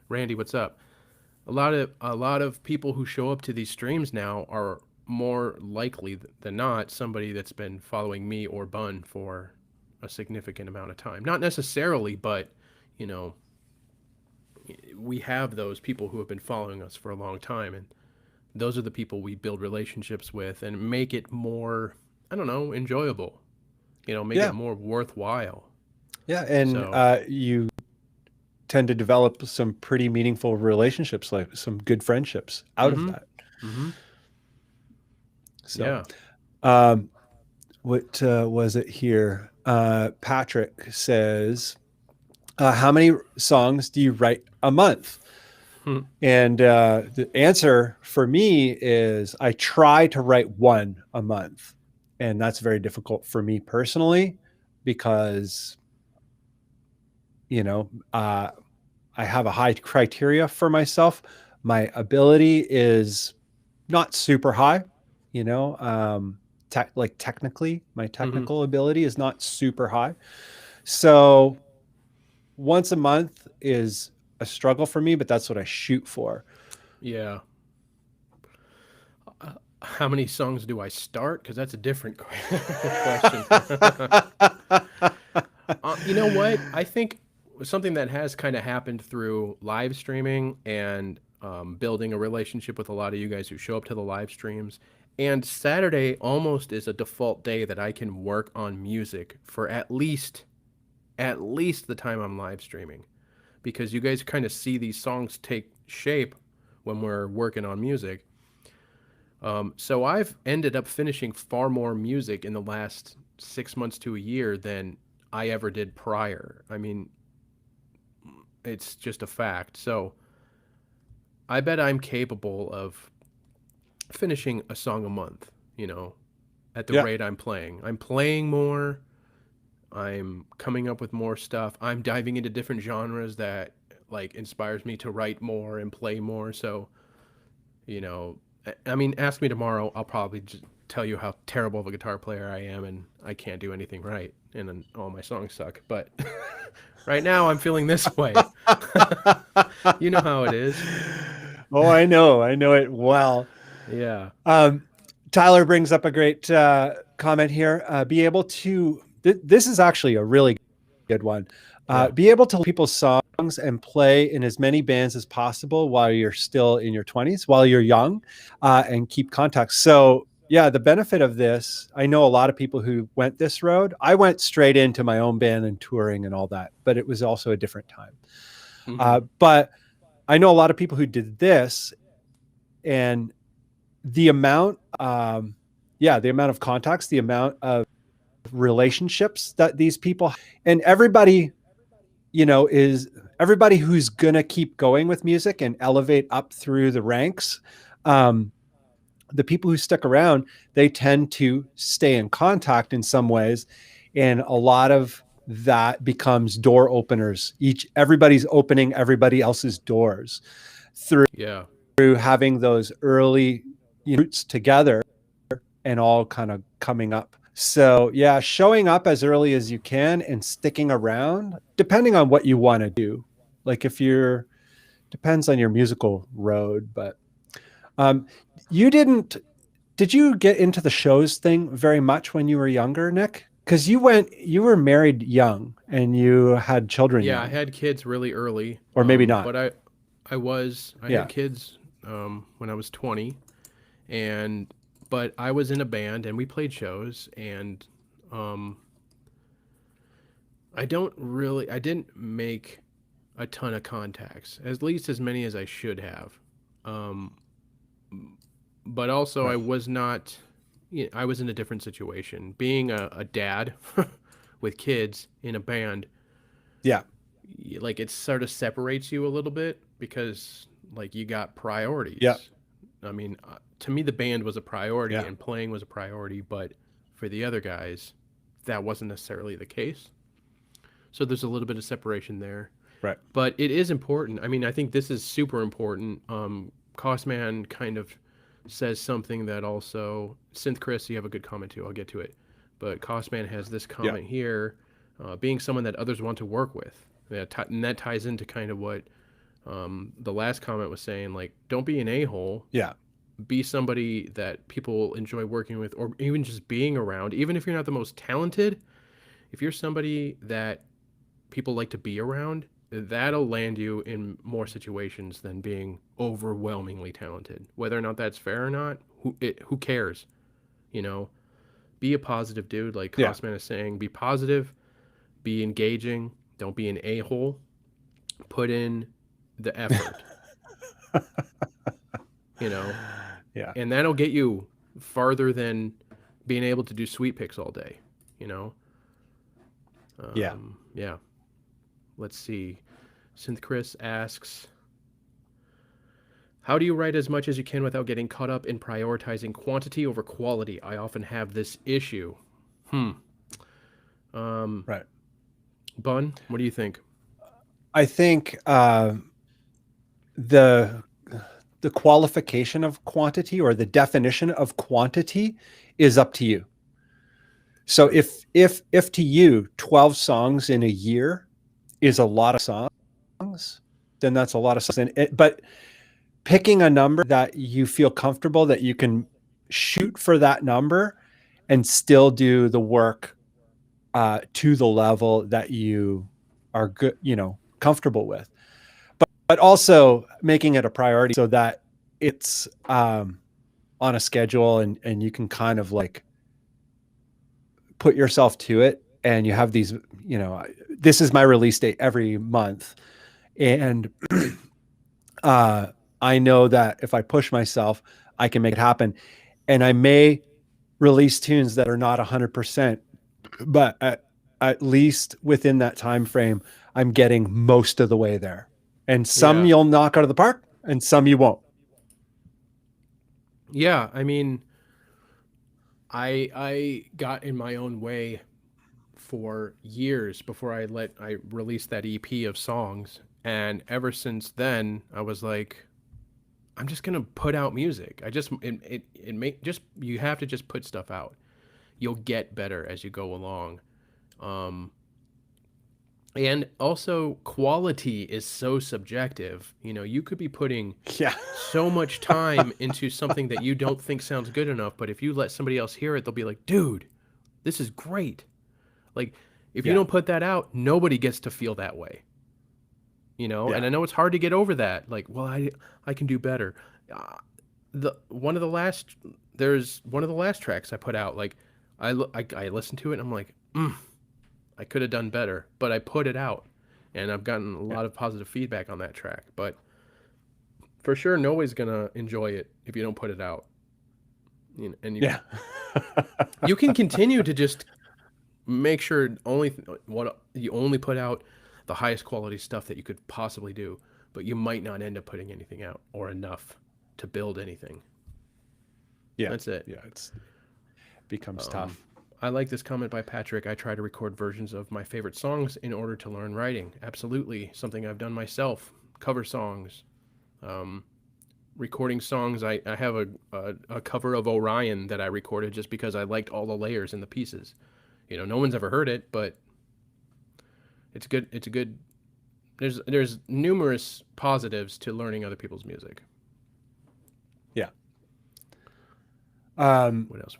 Randy, what's up? A lot of people who show up to these streams now are more likely than not somebody that's been following me or Bunn for a significant amount of time. Not necessarily, but you know, we have those people who have been following us for a long time, and those are the people we build relationships with and make it more, I don't know, enjoyable. Make Yeah. it more worthwhile. Yeah. And So, you tend to develop some pretty meaningful relationships, like some good friendships out of mm-hmm, that. mm-hmm, So, yeah. what was it here? Patrick says, how many songs do you write a month? Hmm. And the answer for me is I try to write one a month. And that's very difficult for me personally because, I have a high criteria for myself. My ability is not super high, technically, my Mm-hmm. technical ability is not super high. So once a month is a struggle for me, but that's what I shoot for. Yeah. How many songs do I start? Because that's a different question. You know what? I think something that has kind of happened through live streaming and building a relationship with a lot of you guys who show up to the live streams. And Saturday almost is a default day that I can work on music for at least the time I'm live streaming, because you guys kind of see these songs take shape when we're working on music. So I've ended up finishing far more music in the last 6 months to a year than I ever did prior. I mean, it's just a fact. So I bet I'm capable of finishing a song a month, at the Yeah. rate I'm playing. I'm playing more. I'm coming up with more stuff. I'm diving into different genres that like inspires me to write more and play more. So, you know, I mean, ask me tomorrow. I'll probably just tell you how terrible of a guitar player I am and I can't do anything right and then all my songs suck. But right now I'm feeling this way. You know how it is. Oh, I know it well. Yeah. Tyler brings up a great comment here. Be able to, this is actually a really good one. Yeah. Be able to people's songs and play in as many bands as possible while you're still in your 20s, while you're young, and keep contact. So yeah, the benefit of this, I know a lot of people who went this road. I went straight into my own band and touring and all that, but it was also a different time. Mm-hmm. But I know a lot of people who did this, and the amount, the amount of contacts, the amount of relationships that these people, and everybody, is everybody who's going to keep going with music and elevate up through the ranks. The people who stick around, they tend to stay in contact in some ways. And a lot of that becomes door openers. Everybody's opening everybody else's doors through Yeah. having those early roots together and all kind of coming up. So yeah, showing up as early as you can and sticking around, depending on what you want to do. Like if you're, depends on your musical road, but um, you didn't, did you get into the shows thing very much when you were younger, Nick? Because you were married young and you had children Yeah, I young, had kids really early, or maybe not. but I had Yeah. kids when I was 20, and but I was in a band and we played shows, and um, I didn't make a ton of contacts, at least as many as I should have. Um, but also I Right. was not, I was in a different situation. Being a dad with kids in a band, Yeah. like it sort of separates you a little bit because like you got Yeah. priorities. I mean, to me, the band was a priority Yeah. and playing was a priority, but for the other guys, that wasn't necessarily the case. So there's a little bit of separation there. Right. But it is important. I mean, I think this is super important. Costman kind of says something that also, Synth Chris, you have a good comment too. I'll get to it. But Costman has this Yeah. comment here, being someone that others want to work with. And that ties into kind of what the last comment was saying. Like, don't be an a-hole. Yeah. Be somebody that people enjoy working with, or even just being around. Even if you're not the most talented, if you're somebody that people like to be around, that'll land you in more situations than being overwhelmingly talented. Whether or not that's fair or not, who cares? You know, be a positive dude, like Yeah. Costman is saying. Be positive, be engaging. Don't be an a hole. Put in the effort. You know, Yeah. and that'll get you farther than being able to do sweet picks all day. You know, Yeah. yeah. Let's see. Synth Chris asks, how do you write as much as you can without getting caught up in prioritizing quantity over quality? I often have this issue. Hmm. Right. Bunn, what do you think? I think the the qualification of quantity or the definition of quantity is up to you. So Right. if to you 12 songs in a year is a lot of songs, then that's a lot of songs. But picking a number that you feel comfortable that you can shoot for that number and still do the work to the level that you are good, comfortable with. But also making it a priority so that it's on a schedule and you can kind of like put yourself to it and you have these, this is my release date every month. And I know that if I push myself, I can make it happen. And I may release tunes that are not 100%, but at least within that time frame, I'm getting most of the way there. And some Yeah. you'll knock out of the park and some you won't. Yeah, I mean, I got in my own way for years before I released that EP of songs, and ever since then I was like, I'm just gonna put out music. I just it make just you have to just put stuff out. You'll get better as you go along. Um, and also quality is so subjective. You know, you could be putting Yeah. so much time into something that you don't think sounds good enough, but if you let somebody else hear it, they'll be like, "Dude, this is great." Like if you Yeah. don't put that out, nobody gets to feel that way. You know, and Yeah. I know it's hard to get over that. Like, well, I can do better. Uh, the one of the last there's one of the last tracks I put out. Like, I listened to it and I'm like, I could have done better, but I put it out, and I've gotten a Yeah. lot of positive feedback on that track. But for sure, nobody's gonna enjoy it if you don't put it out. You know, and Yeah. you can continue to just make sure only what you only put out the highest quality stuff that you could possibly do, but you might not end up putting anything out or enough to build anything. Yeah. That's it. Yeah. It becomes tough. I like this comment by Patrick. I try to record versions of my favorite songs in order to learn writing. Absolutely, something I've done myself. Cover songs. recording songs. I have a cover of Orion that I recorded just because I liked all the layers and the pieces. No one's ever heard it, but it's good. It's a good. There's numerous positives to learning other people's music. Yeah. What else?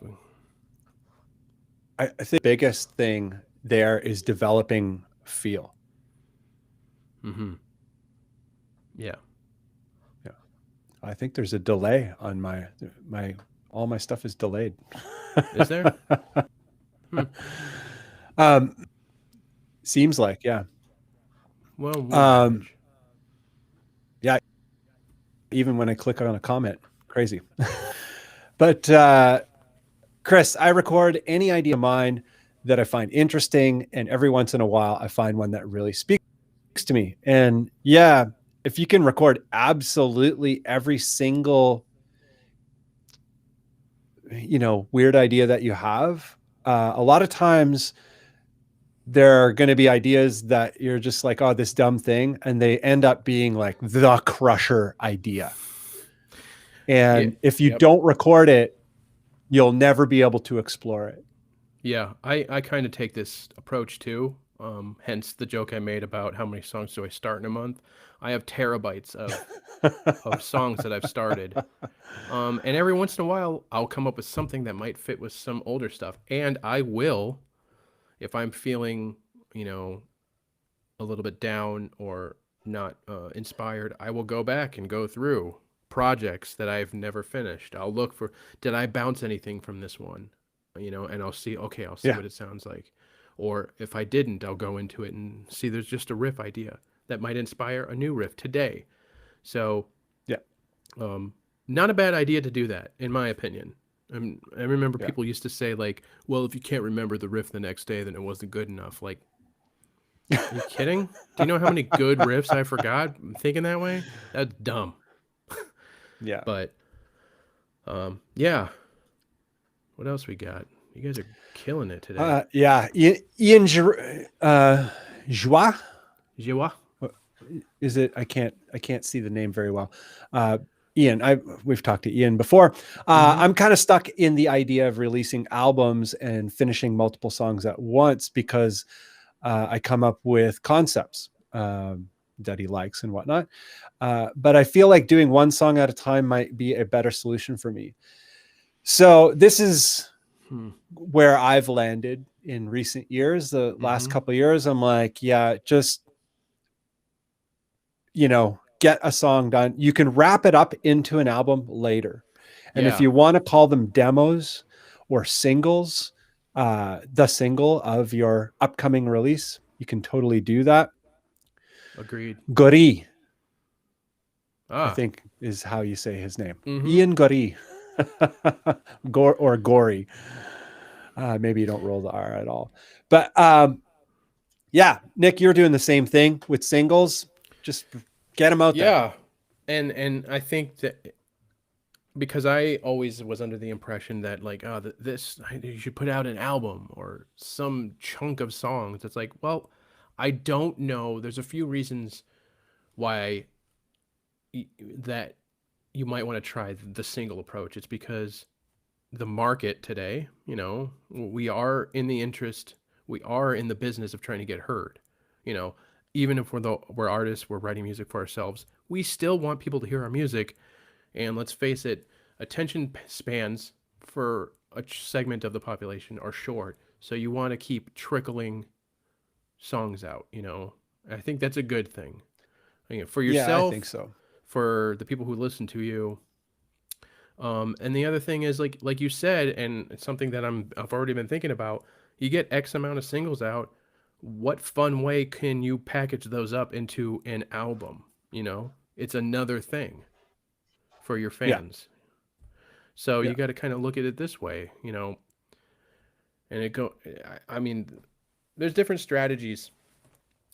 I think the biggest thing there is developing feel. Mm-hmm. Yeah. Yeah. I think there's a delay on all my stuff is delayed. Is there? Seems like, yeah. Well, we'll manage. Yeah. Even when I click on a comment, crazy. But Chris, I record any idea of mine that I find interesting, and every once in a while I find one that really speaks to me. And yeah, if you can record absolutely every single weird idea that you have, a lot of times there are going to be ideas that you're just like, oh, this dumb thing, and they end up being like the crusher idea. And if you don't record it, you'll never be able to explore it. Yeah, I kind of take this approach too. Hence the joke I made about how many songs do I start in a month. I have terabytes of songs that I've started. And every once in a while, I'll come up with something that might fit with some older stuff. And I will, if I'm feeling, a little bit down or not inspired, I will go back and go through projects that I've never finished. I'll look for, did I bounce anything from this one? And I'll see what it sounds like. Or if I didn't, I'll go into it and see there's just a riff idea that might inspire a new riff today. So, not a bad idea to do that, in my opinion. I remember people used to say, like, well, if you can't remember the riff the next day, then it wasn't good enough. Like, are you kidding? Do you know how many good riffs I forgot? I'm thinking that way? That's dumb. Yeah. But, yeah. What else we got? You guys are killing it today. Ian Joie? Joie? Is it? I can't see the name very well. Ian, we've talked to Ian before. I'm kind of stuck in the idea of releasing albums and finishing multiple songs at once because I come up with concepts that he likes and whatnot. But I feel like doing one song at a time might be a better solution for me. So this is where I've landed in recent years. The last couple of years, I'm like, just, get a song done. You can wrap it up into an album later. And if you want to call them demos or singles, the single of your upcoming release, you can totally do that. Agreed. Gori, I think is how you say his name. Ian Gori. Gory. Maybe you don't roll the R at all. But Nick, you're doing the same thing with singles. Just get them out there. Yeah. And I think that because I always was under the impression that like, you should put out an album or some chunk of songs. It's like, well, I don't know. There's a few reasons why that you might want to try the single approach. It's because the market today, we are in the business of trying to get heard. Even if we're artists, we're writing music for ourselves, we still want people to hear our music. And let's face it, attention spans for a segment of the population are short. So you want to keep trickling songs out, I think that's a good thing. For yourself. Yeah, I think so. For the people who listen to you. And the other thing is like you said, and it's something that I've already been thinking about, you get X amount of singles out. What fun way can you package those up into an album? It's another thing for your fans. So you got to kind of look at it this way, and there's different strategies.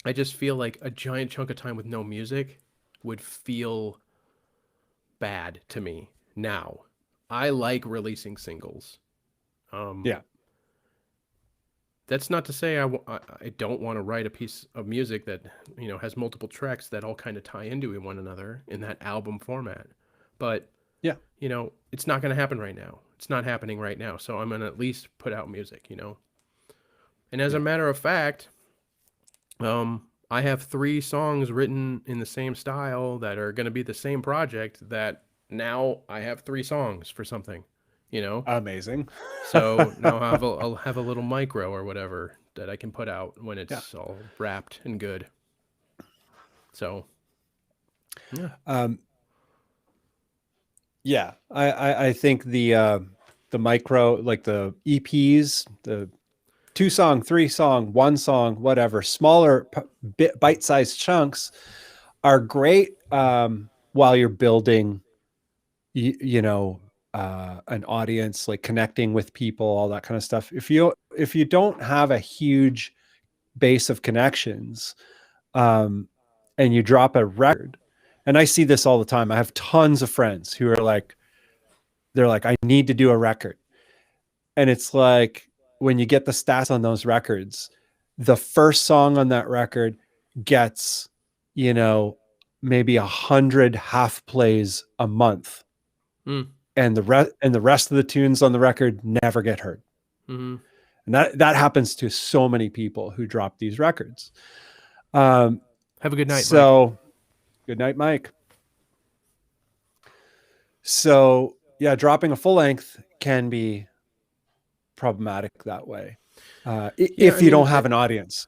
I just feel like a giant chunk of time with no music would feel bad to me now. I like releasing singles. That's not to say I don't want to write a piece of music that, has multiple tracks that all kind of tie into one another in that album format. But, Yeah. it's not going to happen right now. It's not happening right now. So I'm going to at least put out music. And as a Yeah. matter of fact, I have 3 songs written in the same style that are going to be the same project that now I have 3 songs for something. Amazing. So now I'll have a little micro or whatever that I can put out when Yeah. it's all wrapped and good. So, yeah. Yeah. I think the micro, like the EPs, the 2 song, 3 song, 1 song, whatever, smaller bite-sized chunks are great while you're building, you know, an audience, like connecting with people, all that kind of stuff. If you don't have a huge base of connections, and you drop a record, and I see this all the time. I have tons of friends who are like, they're like, I need to do a record. And it's like, when you get the stats on those records, the first song on that record gets, maybe 100 half plays a month, Mm. and the rest of the tunes on the record never get heard. Mm-hmm. And that happens to so many people who drop these records. Have a good night, Mike. So good night, Mike. So yeah, dropping a full length can be problematic that way, Yeah, if I you mean, don't have an audience.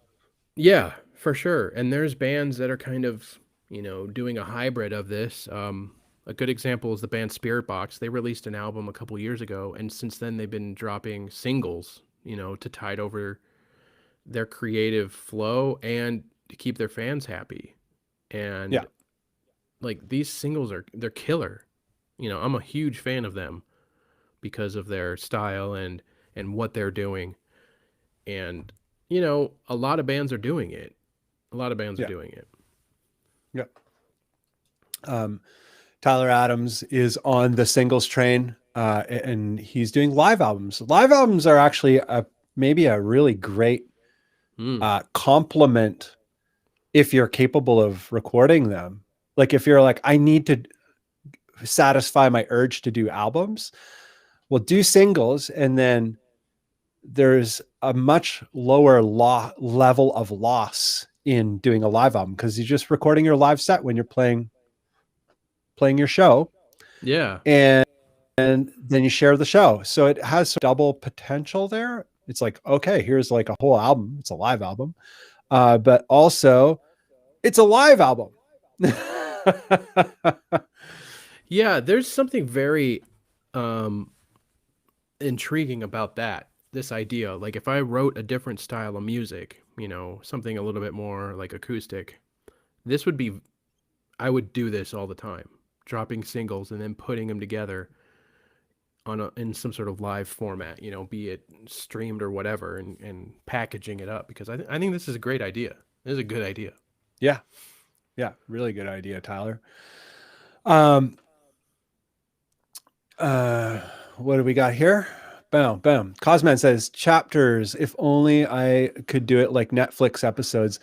yeah, for sure. And there's bands that are kind of, doing a hybrid of this. A good example is the band Spirit Box. They released an album a couple years ago, and since then they've been dropping singles, to tide over their creative flow and to keep their fans happy. Yeah, And like these singles they're killer. I'm a huge fan of them because of their style and what they're doing. And a lot of bands are doing it. A lot of bands are yeah, doing it. yeah. Tyler Adams is on the singles train, and he's doing live albums. Live albums are actually maybe a really great Mm. complement if you're capable of recording them. Like if you're like, I need to satisfy my urge to do albums, well, do singles, and then there's a much lower level of loss in doing a live album, because you're just recording your live set when you're playing your show, Yeah. and then you share the show. So it has double potential there. It's like, okay, here's like a whole album. It's a live album, but also it's a live album. Yeah, there's something very um intriguing about that. This idea, like if I wrote a different style of music, something a little bit more like acoustic, this would be I would do this all the time, dropping singles and then putting them together in some sort of live format, be it streamed or whatever, and packaging it up, because I think this is a great idea. This is a good idea. Yeah. Yeah. Really good idea, Tyler. Um, what do we got here? Boom, boom. Cosman says, chapters. If only I could do it like Netflix episodes,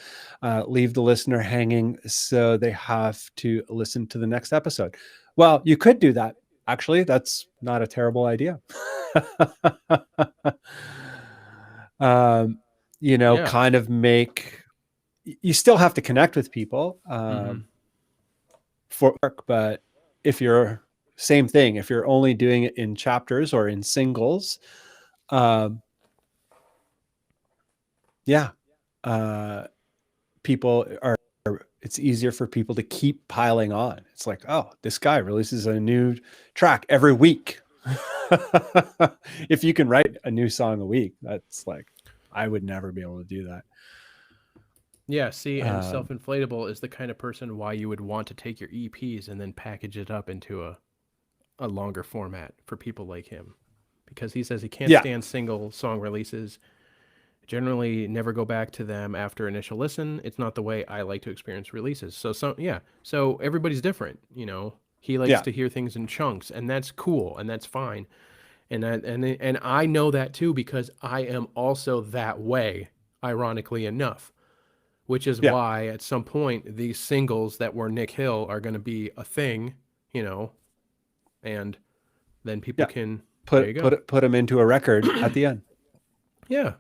leave the listener hanging so they have to listen to the next episode. Well, you could do that. Actually, that's not a terrible idea. Yeah. Kind of you still have to connect with people Mm-hmm. for work, but if you're same thing, if you're only doing it in chapters or in singles, yeah, people are, it's easier for people to keep piling on. It's like, oh, this guy releases a new track every week. If you can write a new song a week, that's like, I would never be able to do that. Yeah, see, and Self-Inflatable is the kind of person why you would want to take your EPs and then package it up into a longer format for people like him, because he says he can't stand single song releases. Generally, never go back to them after initial listen. It's not the way I like to experience releases. So everybody's different. He likes to hear things in chunks, and that's cool, and that's fine. And I know that too, because I am also that way, ironically enough. Which is why at some point these singles that were Nick Hill are going to be a thing, and then people Yeah. can there you go. Put them into a record at the end. Yeah.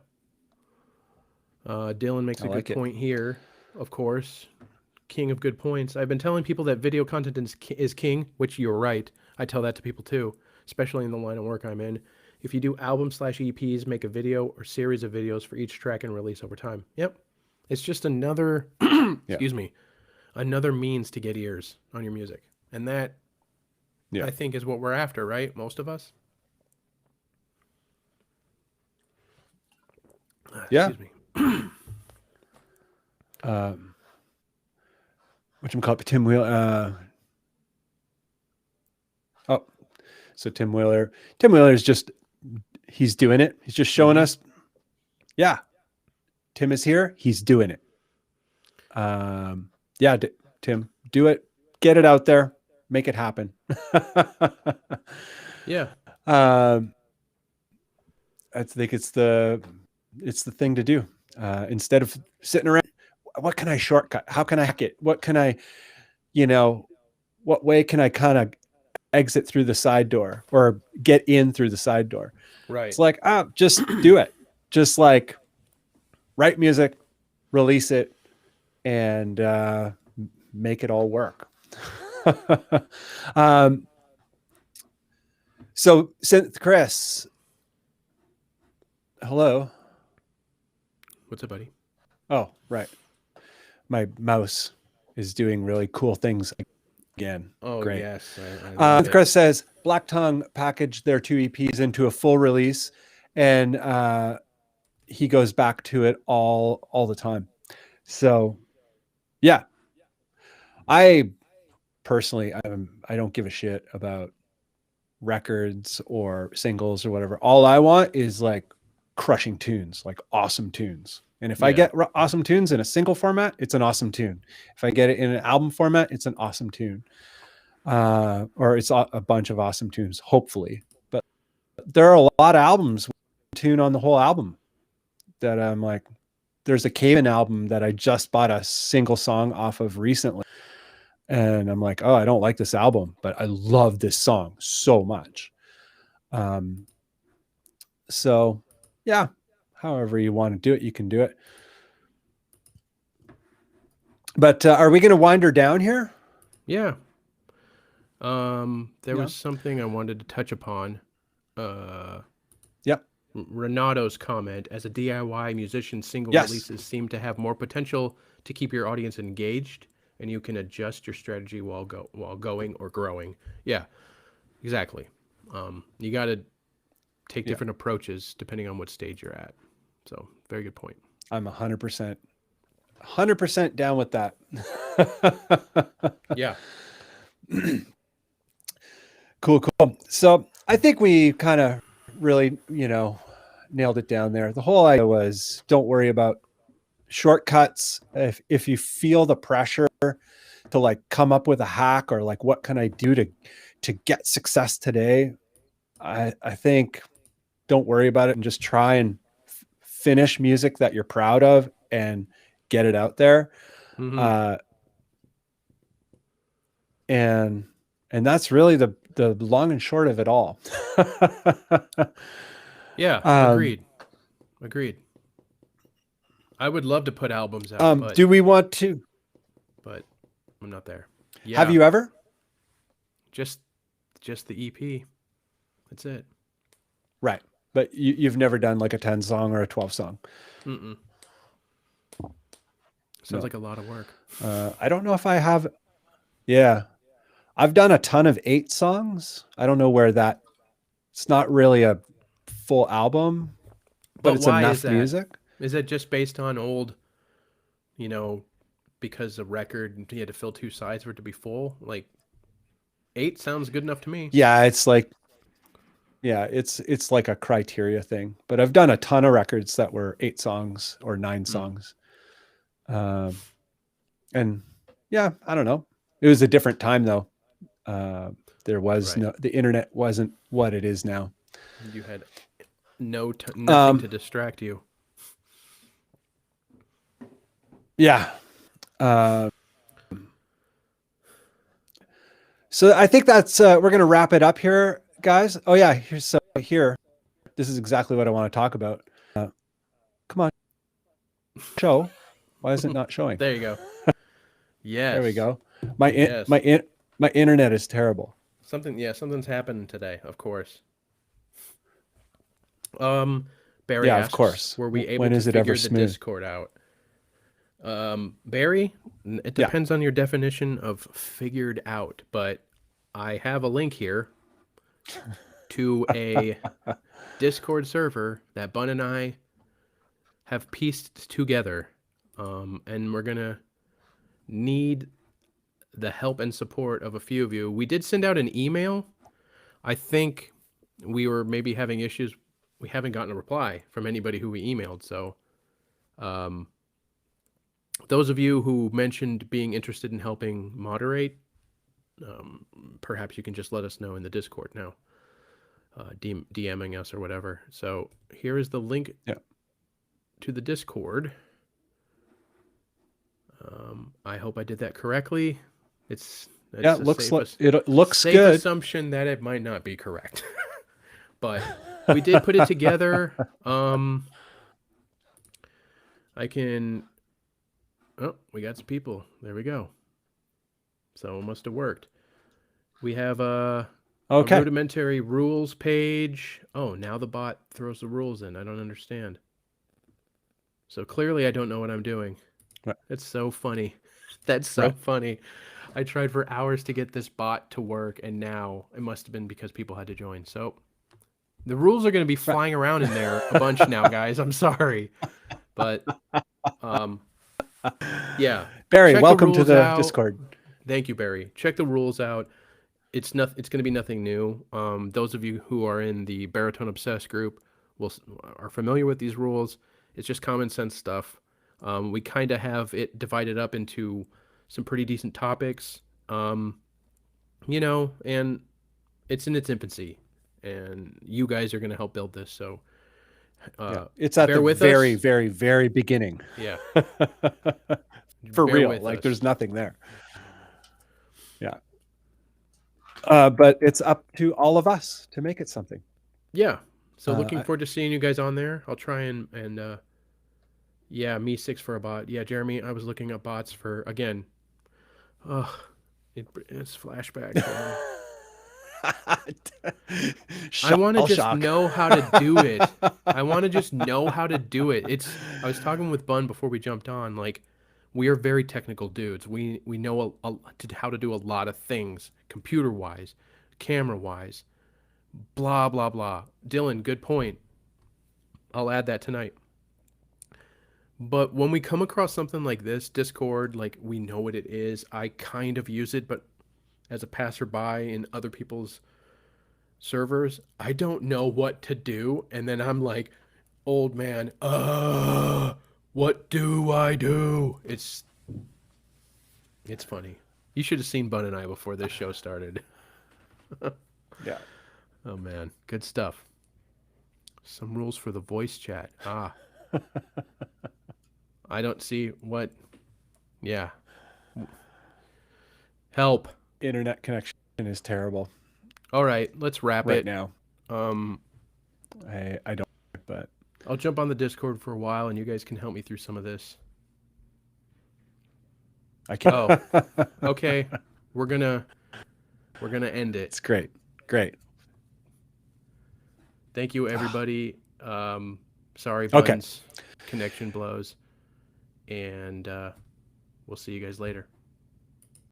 Dylan makes I a good like it. point here, of course. King of good points. I've been telling people that video content is king, which you're right. I tell that to people too, especially in the line of work I'm in. If you do album/EPs, make a video or series of videos for each track and release over time. Yep. It's just another, Yeah. excuse me, another means to get ears on your music. And that, Yeah. I think, is what we're after, right? Most of us? Yeah. Excuse me. Whatchamacallit, Tim Wheeler. Oh, so Tim Wheeler is just, he's doing it. He's just showing us, yeah, Tim is here. He's doing it. Yeah, Tim, do it. Get it out there. Make it happen. Yeah. I think it's the thing to do. Instead of sitting around, what can I shortcut? How can I hack it? What can I, what way can I kind of exit through the side door or get in through the side door? Right. It's like, just do it. Just like write music, release it, and make it all work. So Synth Chris, hello. What's up, buddy? Oh, right. My mouse is doing really cool things again. Oh, great. Yes. I Chris says Black Tongue packaged their 2 EPs into a full release, and he goes back to it all the time. So, yeah, I personally, I don't give a shit about records or singles or whatever. All I want is like crushing tunes, like awesome tunes. And if I get awesome tunes in a single format, it's an awesome tune. If I get it in an album format, it's an awesome tune. Or it's a bunch of awesome tunes, hopefully. But there are a lot of albums with a tune on the whole album that I'm like, there's a Caven album that I just bought a single song off of recently. And I'm like, oh, I don't like this album, but I love this song so much. So yeah, however you want to do it, you can do it. But are we going to wind her down here? Yeah. There was something I wanted to touch upon. Yep. Renato's comment: as a DIY musician, single Yes. releases seem to have more potential to keep your audience engaged, and you can adjust your strategy while going or growing. Yeah, exactly. You got to take different approaches depending on what stage you're at. So, very good point. I'm 100% down with that. Yeah. Cool. So I think we kind of really, nailed it down there. The whole idea was don't worry about shortcuts. If you feel the pressure to like come up with a hack or like, what can I do to get success today? I think don't worry about it and just try and finish music that you're proud of and get it out there. Mm-hmm. And that's really the long and short of it all. Yeah, agreed. I would love to put albums out, but do we want to? But I'm not there. Yeah. Have you ever? Just the EP. That's it. Right. But you've never done like a 10 song or a 12 song. Mm-mm. Sounds like a lot of work. I don't know if I have. Yeah. I've done a ton of 8 songs. I don't know where it's not really a full album, but it's enough music. Is that just based on old, because the record, you had to fill 2 sides for it to be full? Like 8 sounds good enough to me. Yeah. It's like a criteria thing, but I've done a ton of records that were 8 songs or 9 songs. And yeah, I don't know. It was a different time though. There was the internet wasn't what it is now. You had nothing to distract you. Yeah. So I think that's we're going to wrap it up here, guys. Oh yeah, here. This is exactly what I want to talk about. Come on, show. Why is it not showing? There you go. Yes. There we go. Yes. My internet is terrible. Something's happened today, of course. Barry Yeah, asks, of course. were we able When to is it figure ever the smooth? Discord out? Barry, it depends on your definition of figured out, but I have a link here to a Discord server that Bunn and I have pieced together, and we're gonna need the help and support of a few of you. We did send out an email. I think we were maybe having issues. We haven't gotten a reply from anybody who we emailed. So, those of you who mentioned being interested in helping moderate, perhaps you can just let us know in the Discord now, DMing us or whatever. So here is the link to the Discord. I hope I did that correctly. It looks safe good. Assumption that it might not be correct, but we did put it together. I can. Oh, we got some people. There we go. So it must have worked. We have a rudimentary rules page. Oh, now the bot throws the rules in. I don't understand. So clearly I don't know what I'm doing. Right. That's so funny. That's so funny. I tried for hours to get this bot to work, and now it must have been because people had to join. So the rules are going to be flying around in there a bunch now, guys. I'm sorry. But yeah. Barry, welcome to the Discord. Thank you, Barry. Check the rules out. It's going to be nothing new. Those of you who are in the Baritone Obsessed group are familiar with these rules. It's just common sense stuff. We kind of have it divided up into some pretty decent topics, and it's in its infancy, and you guys are going to help build this. So it's at the very, very, very beginning. Yeah. For real. Like there's nothing there. Yeah. But it's up to all of us to make it something. Yeah. So looking forward to seeing you guys on there. I'll try and me 6 for a bot. Yeah, Jeremy, I was looking up bots for, again, it's flashback. I want to just know how to do it. I want to just know how to do it. I was talking with Bunn before we jumped on, like, we are very technical dudes. We know how to do a lot of things, computer-wise, camera-wise, blah, blah, blah. Dylan, good point. I'll add that tonight. But when we come across something like this, Discord, like we know what it is, I kind of use it, but as a passerby in other people's servers, I don't know what to do. And then I'm like, old man, what do I do? It's funny. You should have seen Bunn and I before this show started. Yeah. Oh man, good stuff. Some rules for the voice chat. I don't see what. Yeah. Help. Internet connection is terrible. All right, let's wrap it now. I don't, but I'll jump on the Discord for a while, and you guys can help me through some of this. I can't. Oh, okay. We're gonna end it. It's great. Great. Thank you, everybody. Sorry, Bunn's connection blows, and we'll see you guys later.